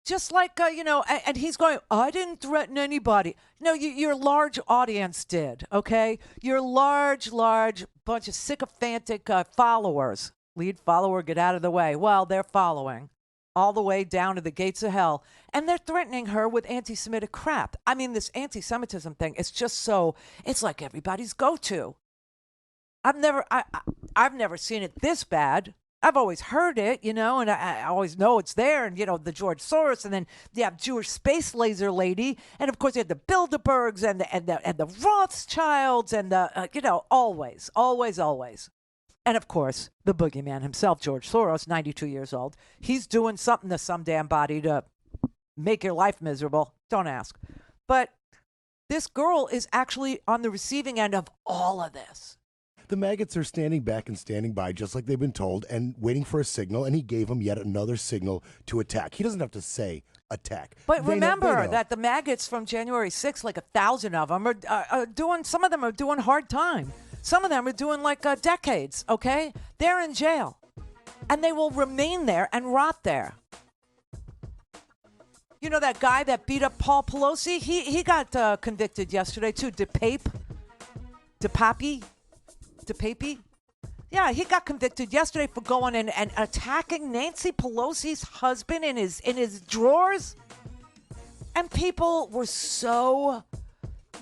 Just like, and he's going, I didn't threaten anybody. No, your large audience did, okay? Your large bunch of sycophantic followers. Lead follower, get out of the way. Well, they're following all the way down to the gates of hell. And they're threatening her with anti-Semitic crap. I mean, this anti-Semitism thing, it's just so, it's like everybody's go-to. I've never seen it this bad. I've always heard it, and I always know it's there. And, the George Soros, and then you have Jewish space laser lady. And, of course, you have the Bilderbergs and the Rothschilds and always. And, of course, the boogeyman himself, George Soros, 92 years old. He's doing something to some damn body to make your life miserable. Don't ask. But this girl is actually on the receiving end of all of this. The maggots are standing back and standing by just like they've been told and waiting for a signal, and he gave them yet another signal to attack. He doesn't have to say attack. But remember that the maggots from January 6th, like 1,000 of them, are doing, some of them are doing hard time. Some of them are doing like decades, okay? They're in jail, and they will remain there and rot there. You know that guy that beat up Paul Pelosi? He got convicted yesterday, too. DePapi? Yeah, he got convicted yesterday for going in and attacking Nancy Pelosi's husband in his drawers. And people were so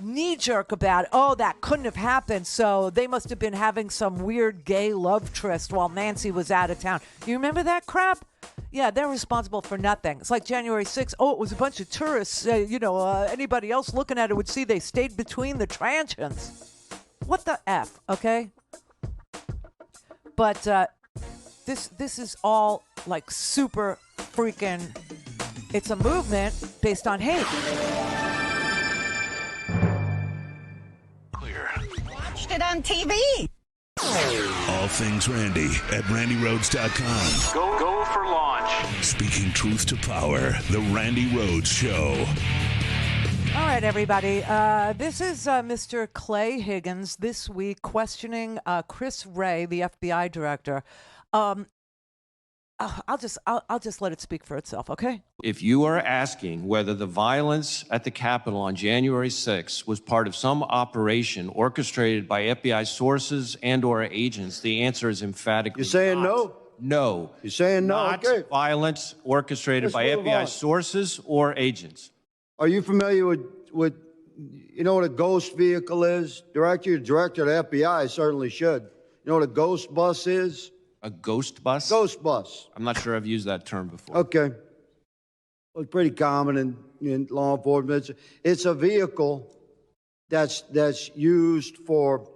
knee-jerk about, that couldn't have happened, so they must have been having some weird gay love tryst while Nancy was out of town. You remember that crap? Yeah, they're responsible for nothing. It's like January 6th. It was a bunch of tourists. Anybody else looking at it would see they stayed between the truncheons. What the F, okay? But this is all like super freaking, it's a movement based on hate. Clear. Watched it on TV. All things Randi at RandiRhodes.com. Go for launch. Speaking truth to power, the Randi Rhodes Show. All right, everybody. This is Mr. Clay Higgins this week questioning Chris Wray, the FBI director. I'll just let it speak for itself, okay? If you are asking whether the violence at the Capitol on January 6th was part of some operation orchestrated by FBI sources and/or agents, the answer is emphatically You're saying not. no? No. You're saying no? Not Okay. violence orchestrated by Let's move FBI on. sources or agents. Are you familiar with you know what a ghost vehicle is? Director of the FBI certainly should. You know what a ghost bus is? A ghost bus? Ghost bus. I'm not sure I've used that term before. Okay. Well, it's pretty common in law enforcement. It's a vehicle that's used for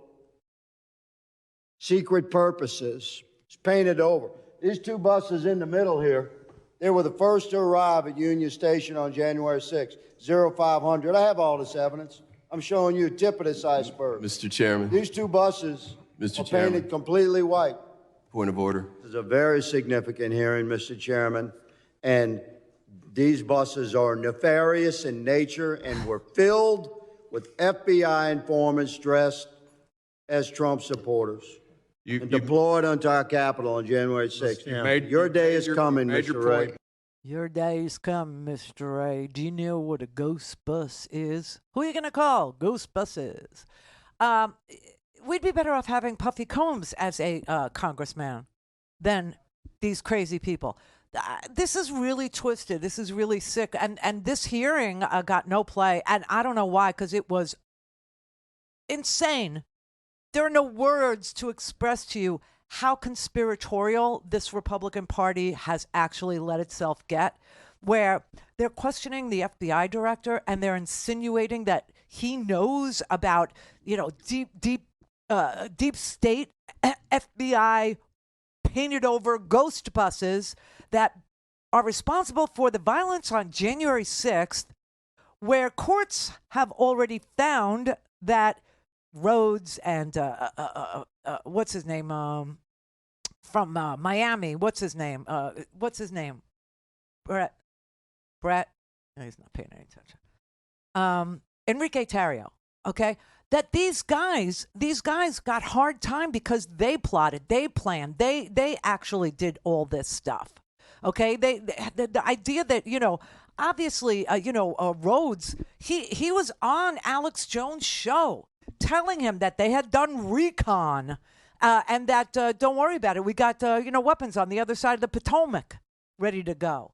secret purposes. It's painted over. These two buses in the middle here, they were the first to arrive at Union Station on January 6th, 0500. I have all this evidence. I'm showing you a tip of this iceberg. Mr. Chairman. These two buses Mr. are Chairman. painted completely white. Point of order. This is a very significant hearing, Mr. Chairman, and these buses are nefarious in nature and were filled with FBI informants dressed as Trump supporters and deployed onto our Capitol on January 6th. Your day is coming, Mr. Ray. Your day's coming, Mr. Ray. Do you know what a ghost bus is? Who are you going to call? Ghost buses. We'd be better off having Puffy Combs as a congressman than these crazy people. This is really twisted. This is really sick. And this hearing got no play. And I don't know why, because it was insane. There are no words to express to you how conspiratorial this Republican Party has actually let itself get, where they're questioning the FBI director and they're insinuating that he knows about, deep state FBI painted over ghost buses that are responsible for the violence on January 6th, where courts have already found that Rhodes and what's his name from Miami? What's his name? Brett. No, he's not paying any attention. Enrique Tarrio. Okay, that these guys got hard time because they plotted, they planned, they actually did all this stuff. Okay, the idea that obviously Rhodes he was on Alex Jones' show, telling him that they had done recon and that don't worry about it. We got weapons on the other side of the Potomac ready to go.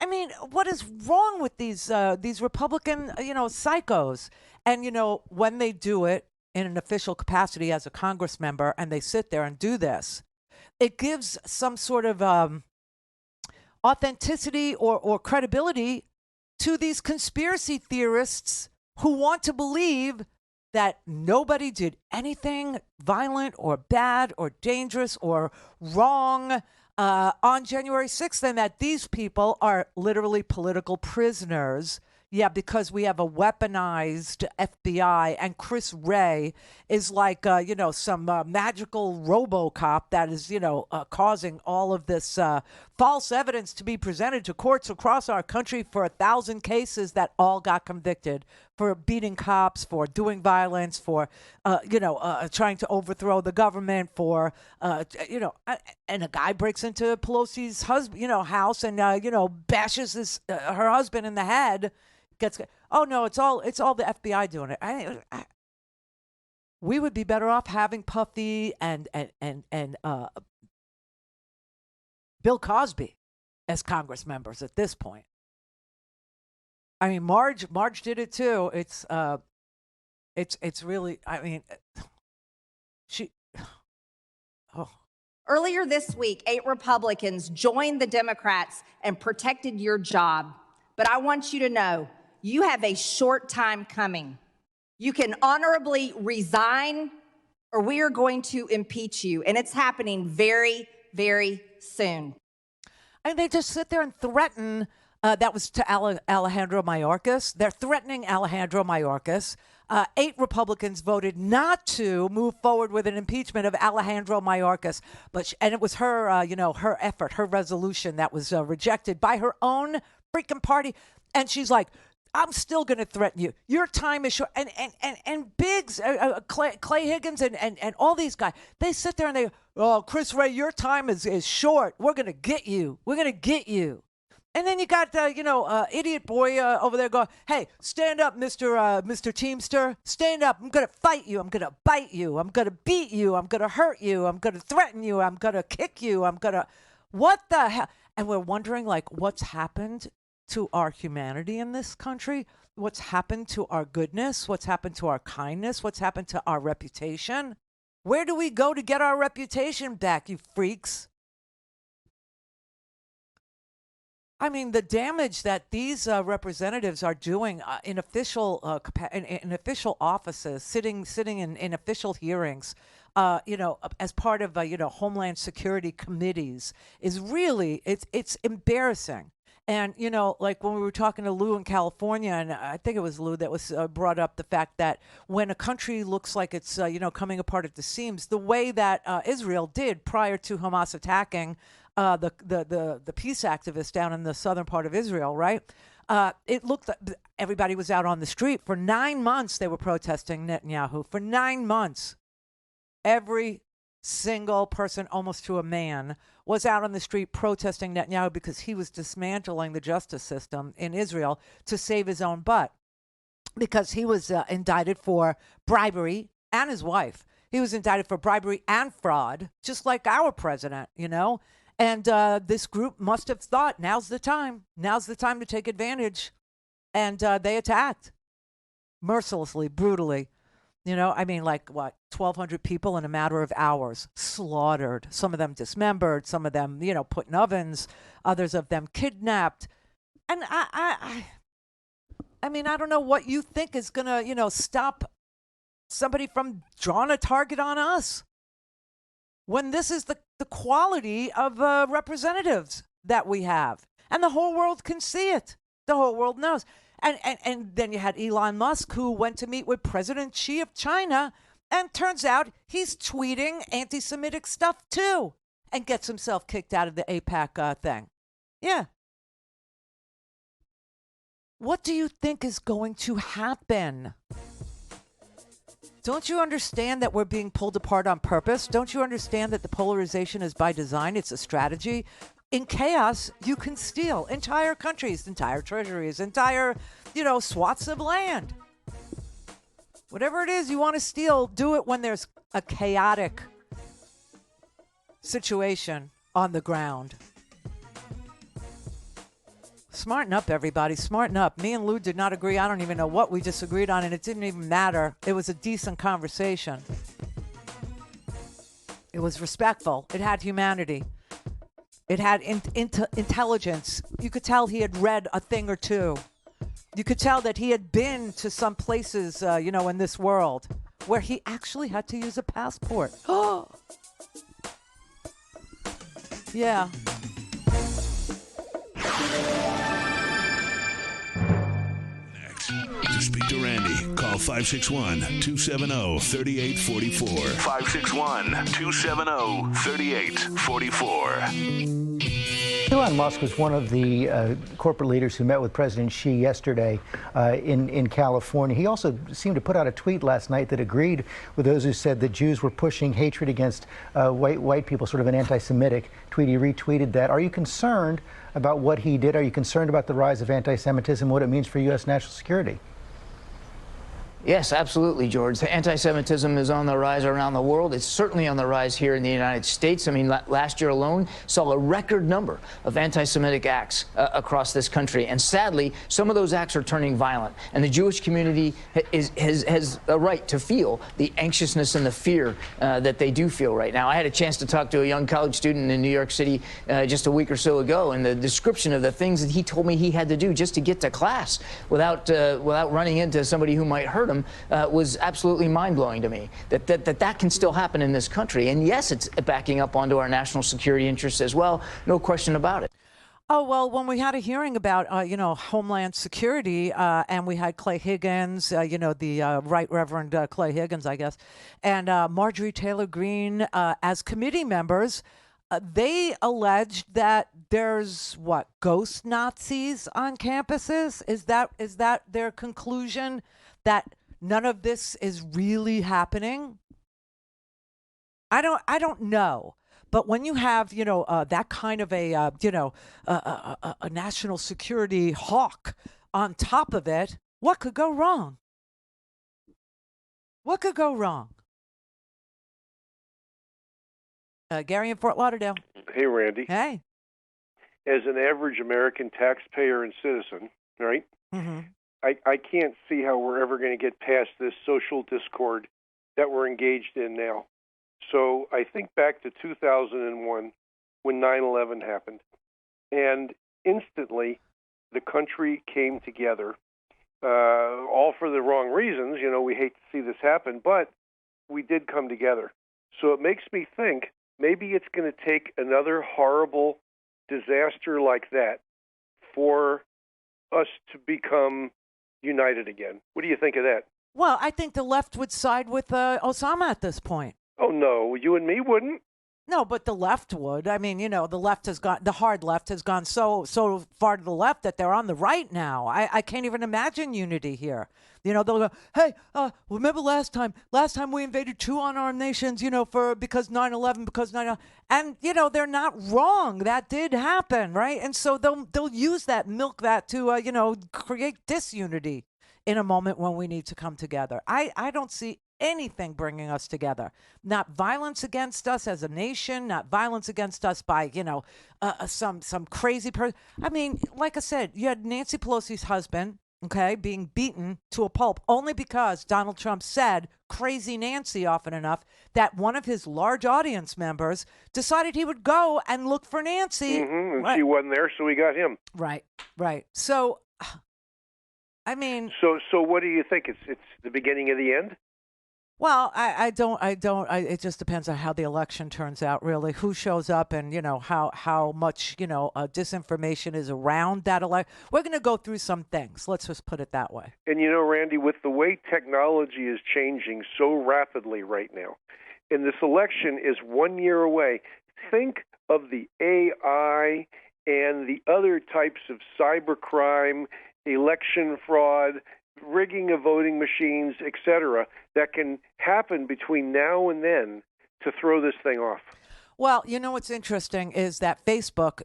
I mean, what is wrong with these Republican psychos? And when they do it in an official capacity as a Congress member, and they sit there and do this, it gives some sort of authenticity or credibility to these conspiracy theorists who want to believe that nobody did anything violent or bad or dangerous or wrong on January 6th, and that these people are literally political prisoners. Yeah, because we have a weaponized FBI, and Chris Wray is like, some magical RoboCop that is, causing all of this false evidence to be presented to courts across our country for 1,000 cases that all got convicted for beating cops, for doing violence, for, trying to overthrow the government, for, and a guy breaks into Pelosi's husband, house and, bashes her husband in the head. Oh no, it's all the FBI doing it. We would be better off having Puffy and Bill Cosby as Congress members at this point. I mean, Marge did it too. It's really. I mean, she. Oh. Earlier this week, 8 Republicans joined the Democrats and protected your job. But I want you to know, you have a short time coming. You can honorably resign, or we are going to impeach you. And it's happening very, very soon. And they just sit there and threaten. That was to Alejandro Mayorkas. They're threatening Alejandro Mayorkas. 8 Republicans voted not to move forward with an impeachment of Alejandro Mayorkas, and it was her, her effort, her resolution that was rejected by her own freaking party. And she's like, I'm still going to threaten you. Your time is short. And Biggs, Clay Higgins, and all these guys, they sit there and they, oh, Chris Wray, your time is short. We're going to get you. We're going to get you. And then you got, idiot boy over there going, hey, stand up, Mr. Teamster. Stand up. I'm going to fight you. I'm going to bite you. I'm going to beat you. I'm going to hurt you. I'm going to threaten you. I'm going to kick you. What the hell? And we're wondering, what's happened to our humanity in this country? What's happened to our goodness? What's happened to our kindness? What's happened to our reputation? Where do we go to get our reputation back, you freaks? I mean, the damage that these representatives are doing in official in official offices, sitting in official hearings, as part of Homeland Security committees, is really it's embarrassing. And like when we were talking to Lou in California, and I think it was Lou that was brought up the fact that when a country looks like it's coming apart at the seams, the way that Israel did prior to Hamas attacking the peace activists down in the southern part of Israel, right? It looked like everybody was out on the street. For 9 months, they were protesting Netanyahu. For 9 months, every single person, almost to a man, was out on the street protesting Netanyahu because he was dismantling the justice system in Israel to save his own butt, because he was indicted for bribery, and his wife. He was indicted for bribery and fraud, just like our president, And this group must have thought, now's the time. Now's the time to take advantage. And they attacked mercilessly, brutally. Like 1,200 people in a matter of hours, slaughtered. Some of them dismembered, some of them, put in ovens, others of them kidnapped. And I don't know what you think is going to, stop somebody from drawing a target on us, when this is the quality of representatives that we have. And the whole world can see it. The whole world knows. And then you had Elon Musk, who went to meet with President Xi of China, and turns out he's tweeting anti-Semitic stuff too, and gets himself kicked out of the AIPAC thing. Yeah. What do you think is going to happen? Don't you understand that we're being pulled apart on purpose? Don't you understand that the polarization is by design? It's a strategy. In chaos, you can steal entire countries, entire treasuries, entire, swaths of land. Whatever it is you want to steal, do it when there's a chaotic situation on the ground. Smarten up, everybody. Smarten up. Me and Lou did not agree. I don't even know what we disagreed on, and it didn't even matter. It was a decent conversation. It was respectful. It had humanity. It had intelligence. You could tell he had read a thing or two. You could tell that he had been to some places, in this world where he actually had to use a passport. Oh, yeah. To speak to Randi, call 561-270-3844. 561-270-3844. Elon Musk was one of the corporate leaders who met with President Xi yesterday in California. He also seemed to put out a tweet last night that agreed with those who said that Jews were pushing hatred against white people, sort of an anti-Semitic tweet. He retweeted that. Are you concerned about what he did? Are you concerned about the rise of anti-Semitism, what it means for U.S. national security? Yes, absolutely, George. Anti-Semitism is on the rise around the world. It's certainly on the rise here in the United States. I mean, last year alone saw a record number of anti-Semitic acts across this country. And sadly, some of those acts are turning violent. And the Jewish community has a right to feel the anxiousness and the fear that they do feel right now. I had a chance to talk to a young college student in New York City just a week or so ago, and the description of the things that he told me he had to do just to get to class without running into somebody who might hurt him was absolutely mind-blowing to me, that can still happen in this country. And yes, it's backing up onto our national security interests as well, no question about it. Oh, well, when we had a hearing about, Homeland Security, and we had Clay Higgins, the Right Reverend Clay Higgins, I guess, and Marjorie Taylor Greene as committee members, they alleged that there's, ghost Nazis on campuses? Is that their conclusion, that none of this is really happening? I don't know. But when you have, that kind of a national security hawk on top of it, what could go wrong? What could go wrong? Gary in Fort Lauderdale. Hey, Randy. Hey. As an average American taxpayer and citizen, right? Mm-hmm. I can't see how we're ever going to get past this social discord that we're engaged in now. So I think back to 2001 when 9/11 happened. And instantly the country came together, all for the wrong reasons. You know, we hate to see this happen, but we did come together. So it makes me think maybe it's going to take another horrible disaster like that for us to become united again. What do you think of that? Well, I think the left would side with Osama at this point. Oh, no, you and me wouldn't. No, but the left would. I mean, you know, the hard left has gone so far to the left that they're on the right now. I can't even imagine unity here. You know, they'll go, hey, remember last time we invaded 2 unarmed nations, you know, because 9/11, because 9/11. And, you know, they're not wrong. That did happen, right? And so they'll use that, milk that to, you know, create disunity in a moment when we need to come together. I don't see anything bringing us together. Not violence against us as a nation, not violence against us by, you know, some crazy person. I mean, like I said, you had Nancy Pelosi's husband, okay, being beaten to a pulp only because Donald Trump said crazy Nancy often enough that one of his large audience members decided he would go and look for Nancy. Mm-hmm. And she wasn't there, so we got him. Right. So, I mean. So what do you think? It's the beginning of the end? Well, I don't. It just depends on how the election turns out, really. Who shows up and, you know, how much, you know, disinformation is around that election. We're going to go through some things. Let's just put it that way. And, you know, Randy, with the way technology is changing so rapidly right now, and this election is 1 year away, think of the AI and the other types of cybercrime, election fraud, rigging of voting machines, etc., that can happen between now and then to throw this thing off. Well, you know what's interesting is that Facebook,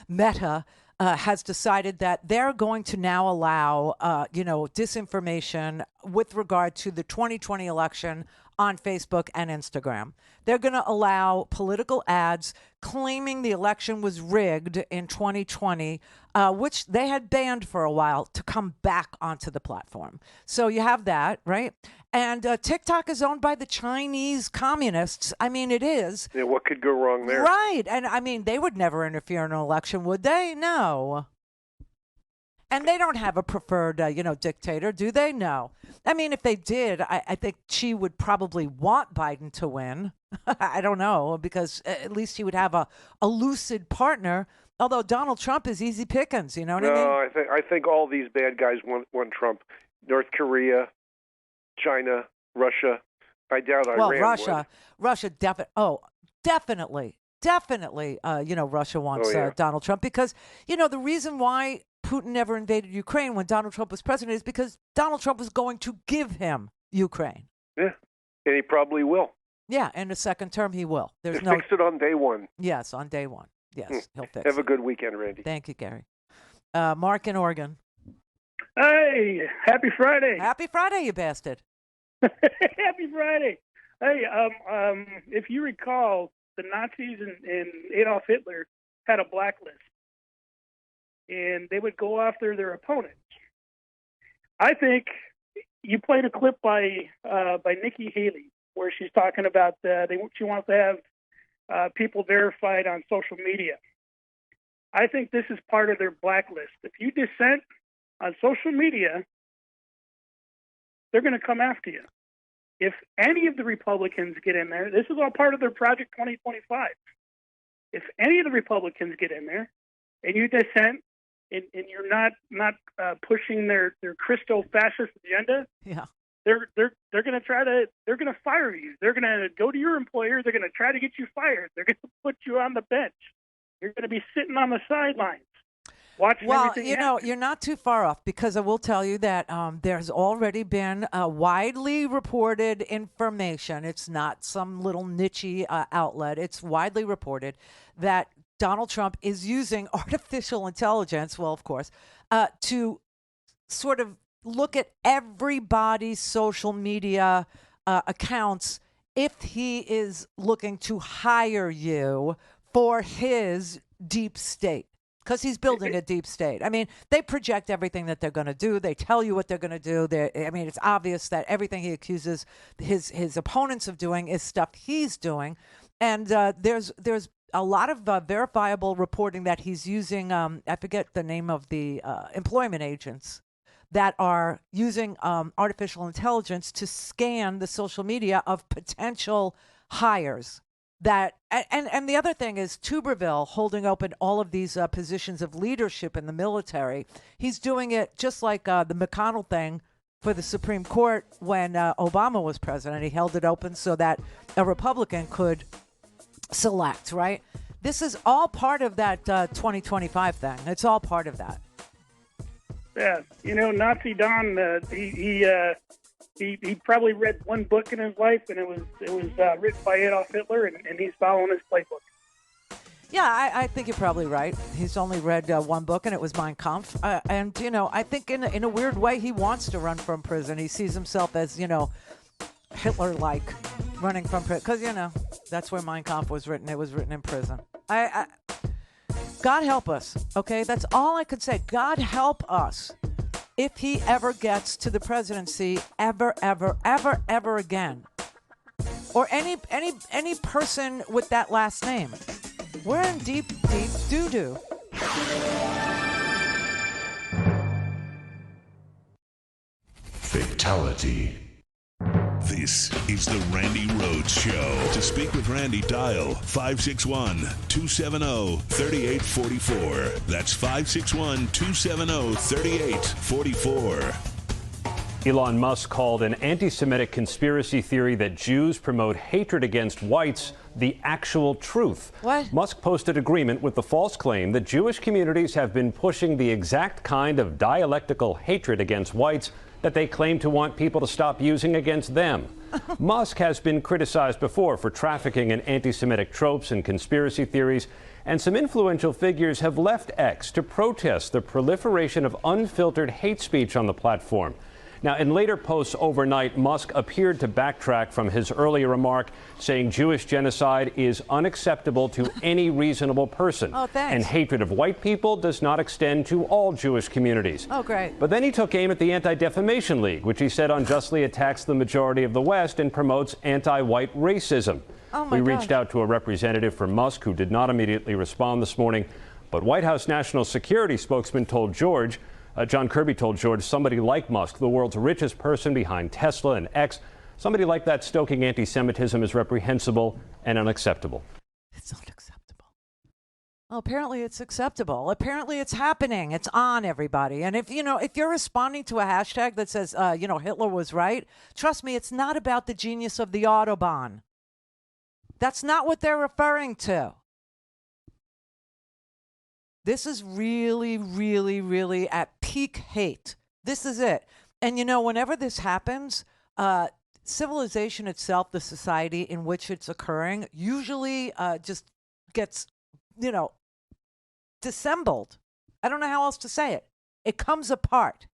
Meta, has decided that they're going to now allow, you know, disinformation with regard to the 2020 election on Facebook and Instagram. They're going to allow political ads claiming the election was rigged in 2020, which they had banned for a while, to come back onto the platform. So you have that, right? And TikTok is owned by the Chinese communists. I mean, it is. Yeah, what could go wrong there? Right. And I mean, they would never interfere in an election, would they? No. And they don't have a preferred, you know, dictator, do they? No. I mean, if they did, I think she would probably want Biden to win. I don't know, because at least he would have a lucid partner. Although Donald Trump is easy pickings, you know what I mean? No, I think all these bad guys want Trump. North Korea, China, Russia. I doubt Iran would. Russia definitely. You know, Russia wants Donald Trump because, you know, the reason why Putin never invaded Ukraine when Donald Trump was president is because Donald Trump was going to give him Ukraine. Yeah, and he probably will. Yeah, in the second term he will. He'll fix it on day one. Yes, on day one. Yes, he'll fix it. Have a good weekend, Randy. Thank you, Gary. Mark in Oregon. Hey, happy Friday. Happy Friday, you bastard. Happy Friday. Hey, if you recall, the Nazis and Adolf Hitler had a blacklist, and they would go after their opponents. I think you played a clip by Nikki Haley where she's talking about she wants to have people verified on social media. I think this is part of their blacklist. If you dissent on social media, they're going to come after you. If any of the Republicans get in there, this is all part of their Project 2025. If any of the Republicans get in there and you dissent and you're not pushing their Christo-fascist agenda, they're going to fire you. They're going to go to your employer. They're going to try to get you fired. They're going to put you on the bench. You're going to be sitting on the sidelines. Well, you know, you're not too far off, because I will tell you that there's already been widely reported information. It's not some little niche outlet. It's widely reported that Donald Trump is using artificial intelligence, well, of course, to sort of look at everybody's social media accounts if he is looking to hire you for his deep state. Because he's building a deep state. I mean, they project everything that they're going to do. They tell you what they're going to do. I mean, it's obvious that everything he accuses his opponents of doing is stuff he's doing. And there's a lot of verifiable reporting that he's using, I forget the name of the employment agents that are using artificial intelligence to scan the social media of potential hires. That and the other thing is Tuberville holding open all of these positions of leadership in the military. He's doing it just like the McConnell thing for the Supreme Court when Obama was president. He held it open so that a Republican could select, right? This is all part of that 2025 thing. It's all part of that. Yeah, Nazi Don, he probably read one book in his life, and it was written by Adolf Hitler, and he's following his playbook. Yeah, I think you're probably right. He's only read one book, and it was Mein Kampf. And I think in a weird way, he wants to run from prison. He sees himself as, Hitler-like running from prison. Because, that's where Mein Kampf was written. It was written in prison. God help us, okay? That's all I could say. God help us if he ever gets to the presidency ever again. Or any person with that last name. We're in deep doo-doo. Fatality. This is the Randi Rhodes Show. To speak with Randi, dial 561-270-3844. That's 561-270-3844. Elon Musk called an anti-Semitic conspiracy theory that Jews promote hatred against whites the actual truth. What? Musk posted agreement with the false claim that Jewish communities have been pushing the exact kind of dialectical hatred against whites that they claim to want people to stop using against them. Musk has been criticized before for trafficking in anti-Semitic tropes and conspiracy theories, and some influential figures have left X to protest the proliferation of unfiltered hate speech on the platform. Now, in later posts overnight, Musk appeared to backtrack from his earlier remark, saying Jewish genocide is unacceptable to any reasonable person. Oh, thanks. And hatred of white people does not extend to all Jewish communities. Oh, great. But then he took aim at the Anti-Defamation League, which he said unjustly attacks the majority of the West and promotes anti-white racism. Oh, my We reached out to a representative for Musk who did not immediately respond this morning. But White House National Security spokesman told John Kirby told George, somebody like Musk, the world's richest person behind Tesla and X, somebody like that stoking anti-Semitism is reprehensible and unacceptable. It's unacceptable. Well, apparently it's acceptable. Apparently it's happening. It's on, everybody. And if you're responding to a hashtag that says, Hitler was right, trust me, it's not about the genius of the Autobahn. That's not what they're referring to. This is really, really, really at peak hate. This is it. And, whenever this happens, civilization itself, the society in which it's occurring, usually just gets, dissembled. I don't know how else to say it. It comes apart.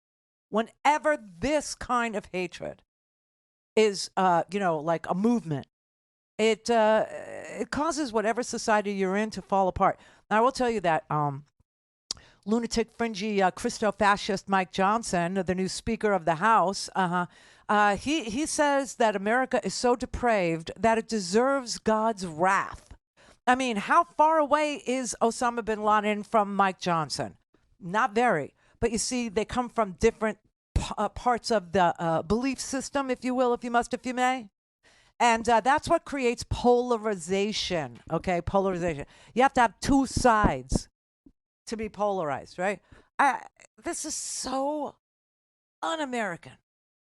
Whenever this kind of hatred is, like a movement, it causes whatever society you're in to fall apart. Now, I will tell you that lunatic, fringy, Christo-fascist Mike Johnson, the new Speaker of the House, he says that America is so depraved that it deserves God's wrath. I mean, how far away is Osama bin Laden from Mike Johnson? Not very. But you see, they come from different parts of the belief system, if you will, if you must, if you may. And that's what creates polarization, okay? Polarization. You have to have two sides to be polarized, right? This is so un-American.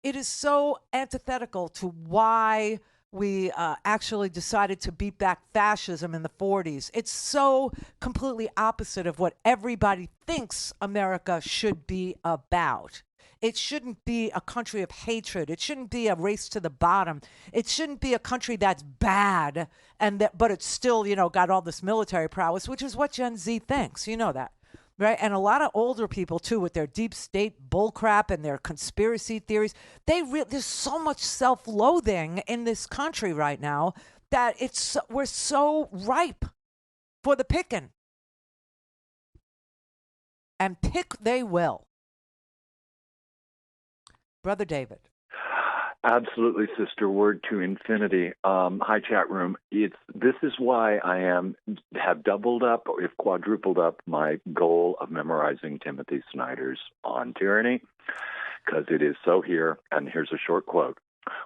It is so antithetical to why we actually decided to beat back fascism in the 40s. It's so completely opposite of what everybody thinks America should be about. It shouldn't be a country of hatred. It shouldn't be a race to the bottom. It shouldn't be a country that's bad, but it's still, got all this military prowess, which is what Gen Z thinks. You know that, right? And a lot of older people, too, with their deep state bullcrap and their conspiracy theories, there's so much self-loathing in this country right now that we're so ripe for the picking. And pick they will. Brother David. Absolutely, sister. Word to infinity. Hi, chat room. This is why I have doubled up, or if quadrupled up, my goal of memorizing Timothy Snyder's On Tyranny, because it is so here. And here's a short quote.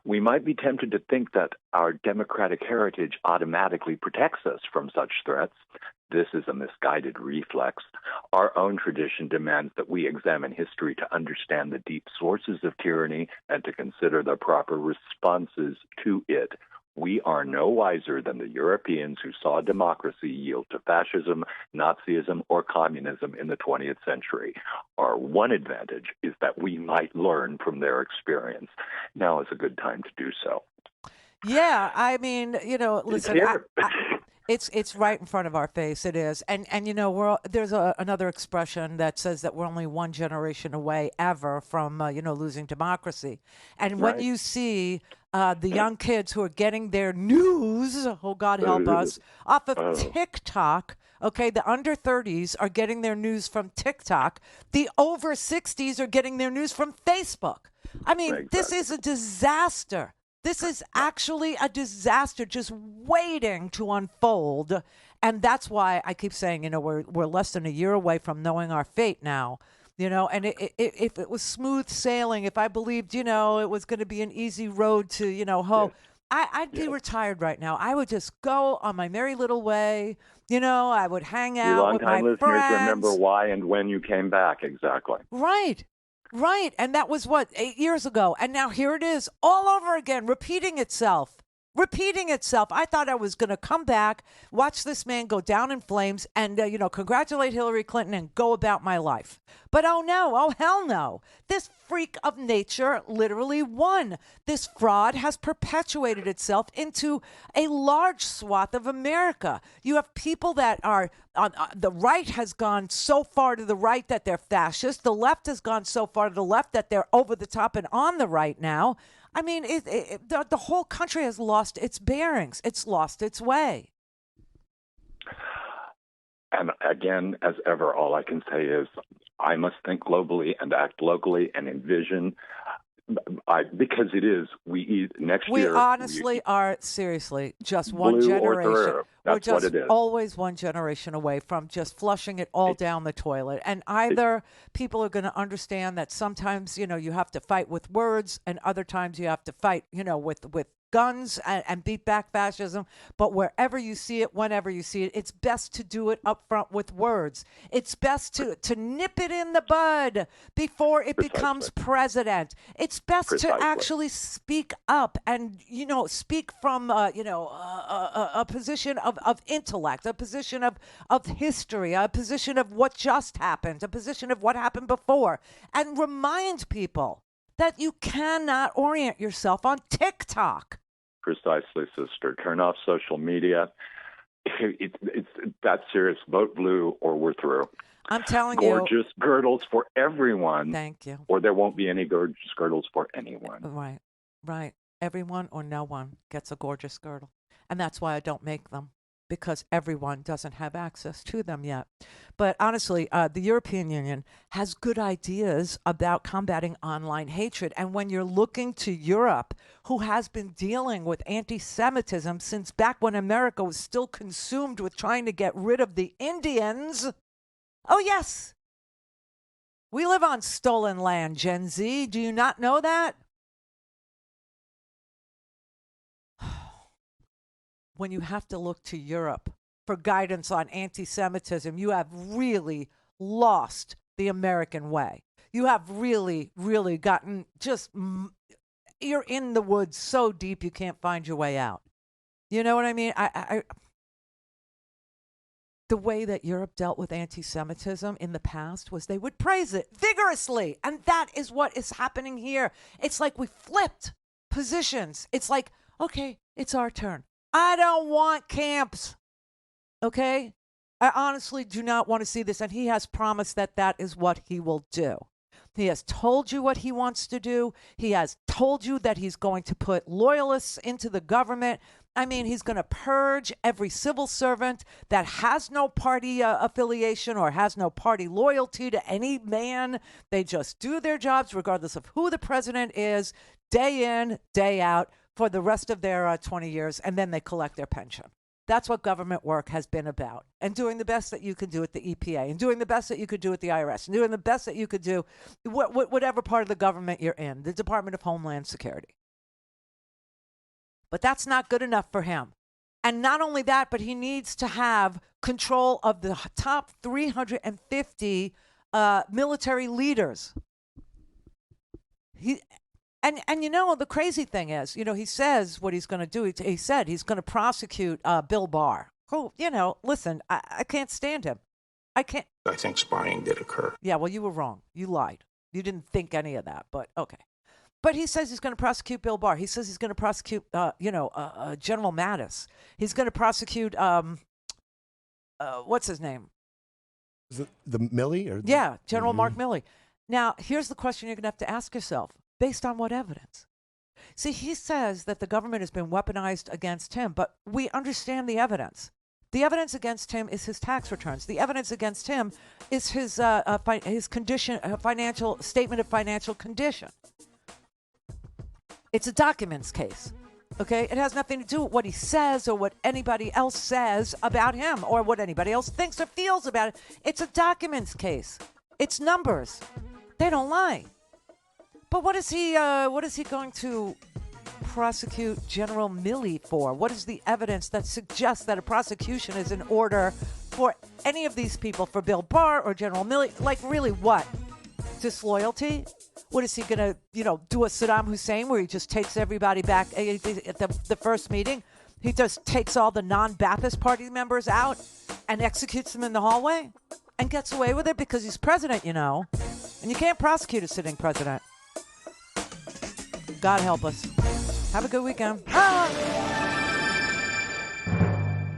We might be tempted to think that our democratic heritage automatically protects us from such threats. This is a misguided reflex. Our own tradition demands that we examine history to understand the deep sources of tyranny and to consider the proper responses to it. We are no wiser than the Europeans who saw democracy yield to fascism, Nazism, or communism in the 20th century. Our one advantage is that we might learn from their experience. Now is a good time to do so. Yeah, I mean, listen, it's right in front of our face. It is, and there's another expression that says that we're only one generation away ever from losing democracy. And when you see the young kids who are getting their news, oh God help us, off of TikTok. Okay, the under 30s are getting their news from TikTok. The over 60s are getting their news from Facebook. I mean, This is a disaster. This is actually a disaster just waiting to unfold. And that's why I keep saying, we're less than a year away from knowing our fate now. And if it was smooth sailing, if I believed, it was going to be an easy road to, I'd be retired right now. I would just go on my merry little way. I would hang out with my friends. Long-time listeners remember why and when you came back, exactly. Right. And that was 8 years ago. And now here it is all over again, repeating itself. I thought I was going to come back, watch this man go down in flames and, congratulate Hillary Clinton and go about my life. But oh hell no. This freak of nature literally won. This fraud has perpetuated itself into a large swath of America. You have people that are the right has gone so far to the right that they're fascist. The left has gone so far to the left that they're over the top and on the right now. I mean, the whole country has lost its bearings. It's lost its way. And again, as ever, all I can say is I must think globally and act locally and envision. Because it is, next year. We honestly are seriously just one generation. We're just always one generation away from just flushing it all down the toilet. And either people are going to understand that sometimes, you have to fight with words and other times you have to fight, with guns and beat back fascism. But wherever you see it, whenever you see it, it's best to do it up front with words. It's best to nip it in the bud before it becomes president. It's best to actually speak up and, speak from, a position of intellect, a position of history, a position of what just happened, a position of what happened before, and remind people that you cannot orient yourself on TikTok. Precisely, sister. Turn off social media. It's that serious. Vote blue or we're through. I'm telling you. Gorgeous girdles for everyone. Thank you. Or there won't be any gorgeous girdles for anyone. Right. Everyone or no one gets a gorgeous girdle. And that's why I don't make them. Because everyone doesn't have access to them yet. But honestly, the European Union has good ideas about combating online hatred. And when you're looking to Europe, who has been dealing with anti-Semitism since back when America was still consumed with trying to get rid of the Indians. Oh, yes. We live on stolen land, Gen Z. Do you not know that? When you have to look to Europe for guidance on anti-Semitism, you have really lost the American way. You have really, really gotten you're in the woods so deep you can't find your way out. You know what I mean? The way that Europe dealt with anti-Semitism in the past was they would praise it vigorously. And that is what is happening here. It's like we flipped positions. It's like, okay, it's our turn. I don't want camps, okay? I honestly do not want to see this, and he has promised that that is what he will do. He has told you what he wants to do. He has told you that he's going to put loyalists into the government. I mean, he's going to purge every civil servant that has no party affiliation or has no party loyalty to any man. They just do their jobs regardless of who the president is, day in, day out, for the rest of their 20 years, and then they collect their pension. That's what government work has been about, and doing the best that you can do at the EPA, and doing the best that you could do at the IRS, and doing the best that you could do whatever part of the government you're in, the Department of Homeland Security. But that's not good enough for him. And not only that, but he needs to have control of the top 350 military leaders. And you know, the crazy thing is, you know, he says what he's going to do. He said he's going to prosecute Bill Barr. Who, you know, listen, I can't stand him. I can't. I think spying did occur. Yeah, well, you were wrong. You lied. You didn't think any of that, but okay. But he says he's going to prosecute Bill Barr. He says he's going to prosecute, General Mattis. He's going to prosecute, what's his name? Is it the Milley? Or Yeah, General Mark Milley. Now, here's the question you're going to have to ask yourself. Based on what evidence? See, he says that the government has been weaponized against him, but we understand the evidence. The evidence against him is his tax returns. The evidence against him is his condition, financial statement of financial condition. It's a documents case, okay? It has nothing to do with what he says or what anybody else says about him or what anybody else thinks or feels about it. It's a documents case. It's numbers. They don't lie. But what is he going to prosecute General Milley for? What is the evidence that suggests that a prosecution is in order for any of these people, for Bill Barr or General Milley? Like, really, what? Disloyalty? What is he going to, do a Saddam Hussein where he just takes everybody back at the first meeting? He just takes all the non-Ba'athist Party members out and executes them in the hallway and gets away with it because he's president, And you can't prosecute a sitting president. God help us. Have a good weekend. Ah!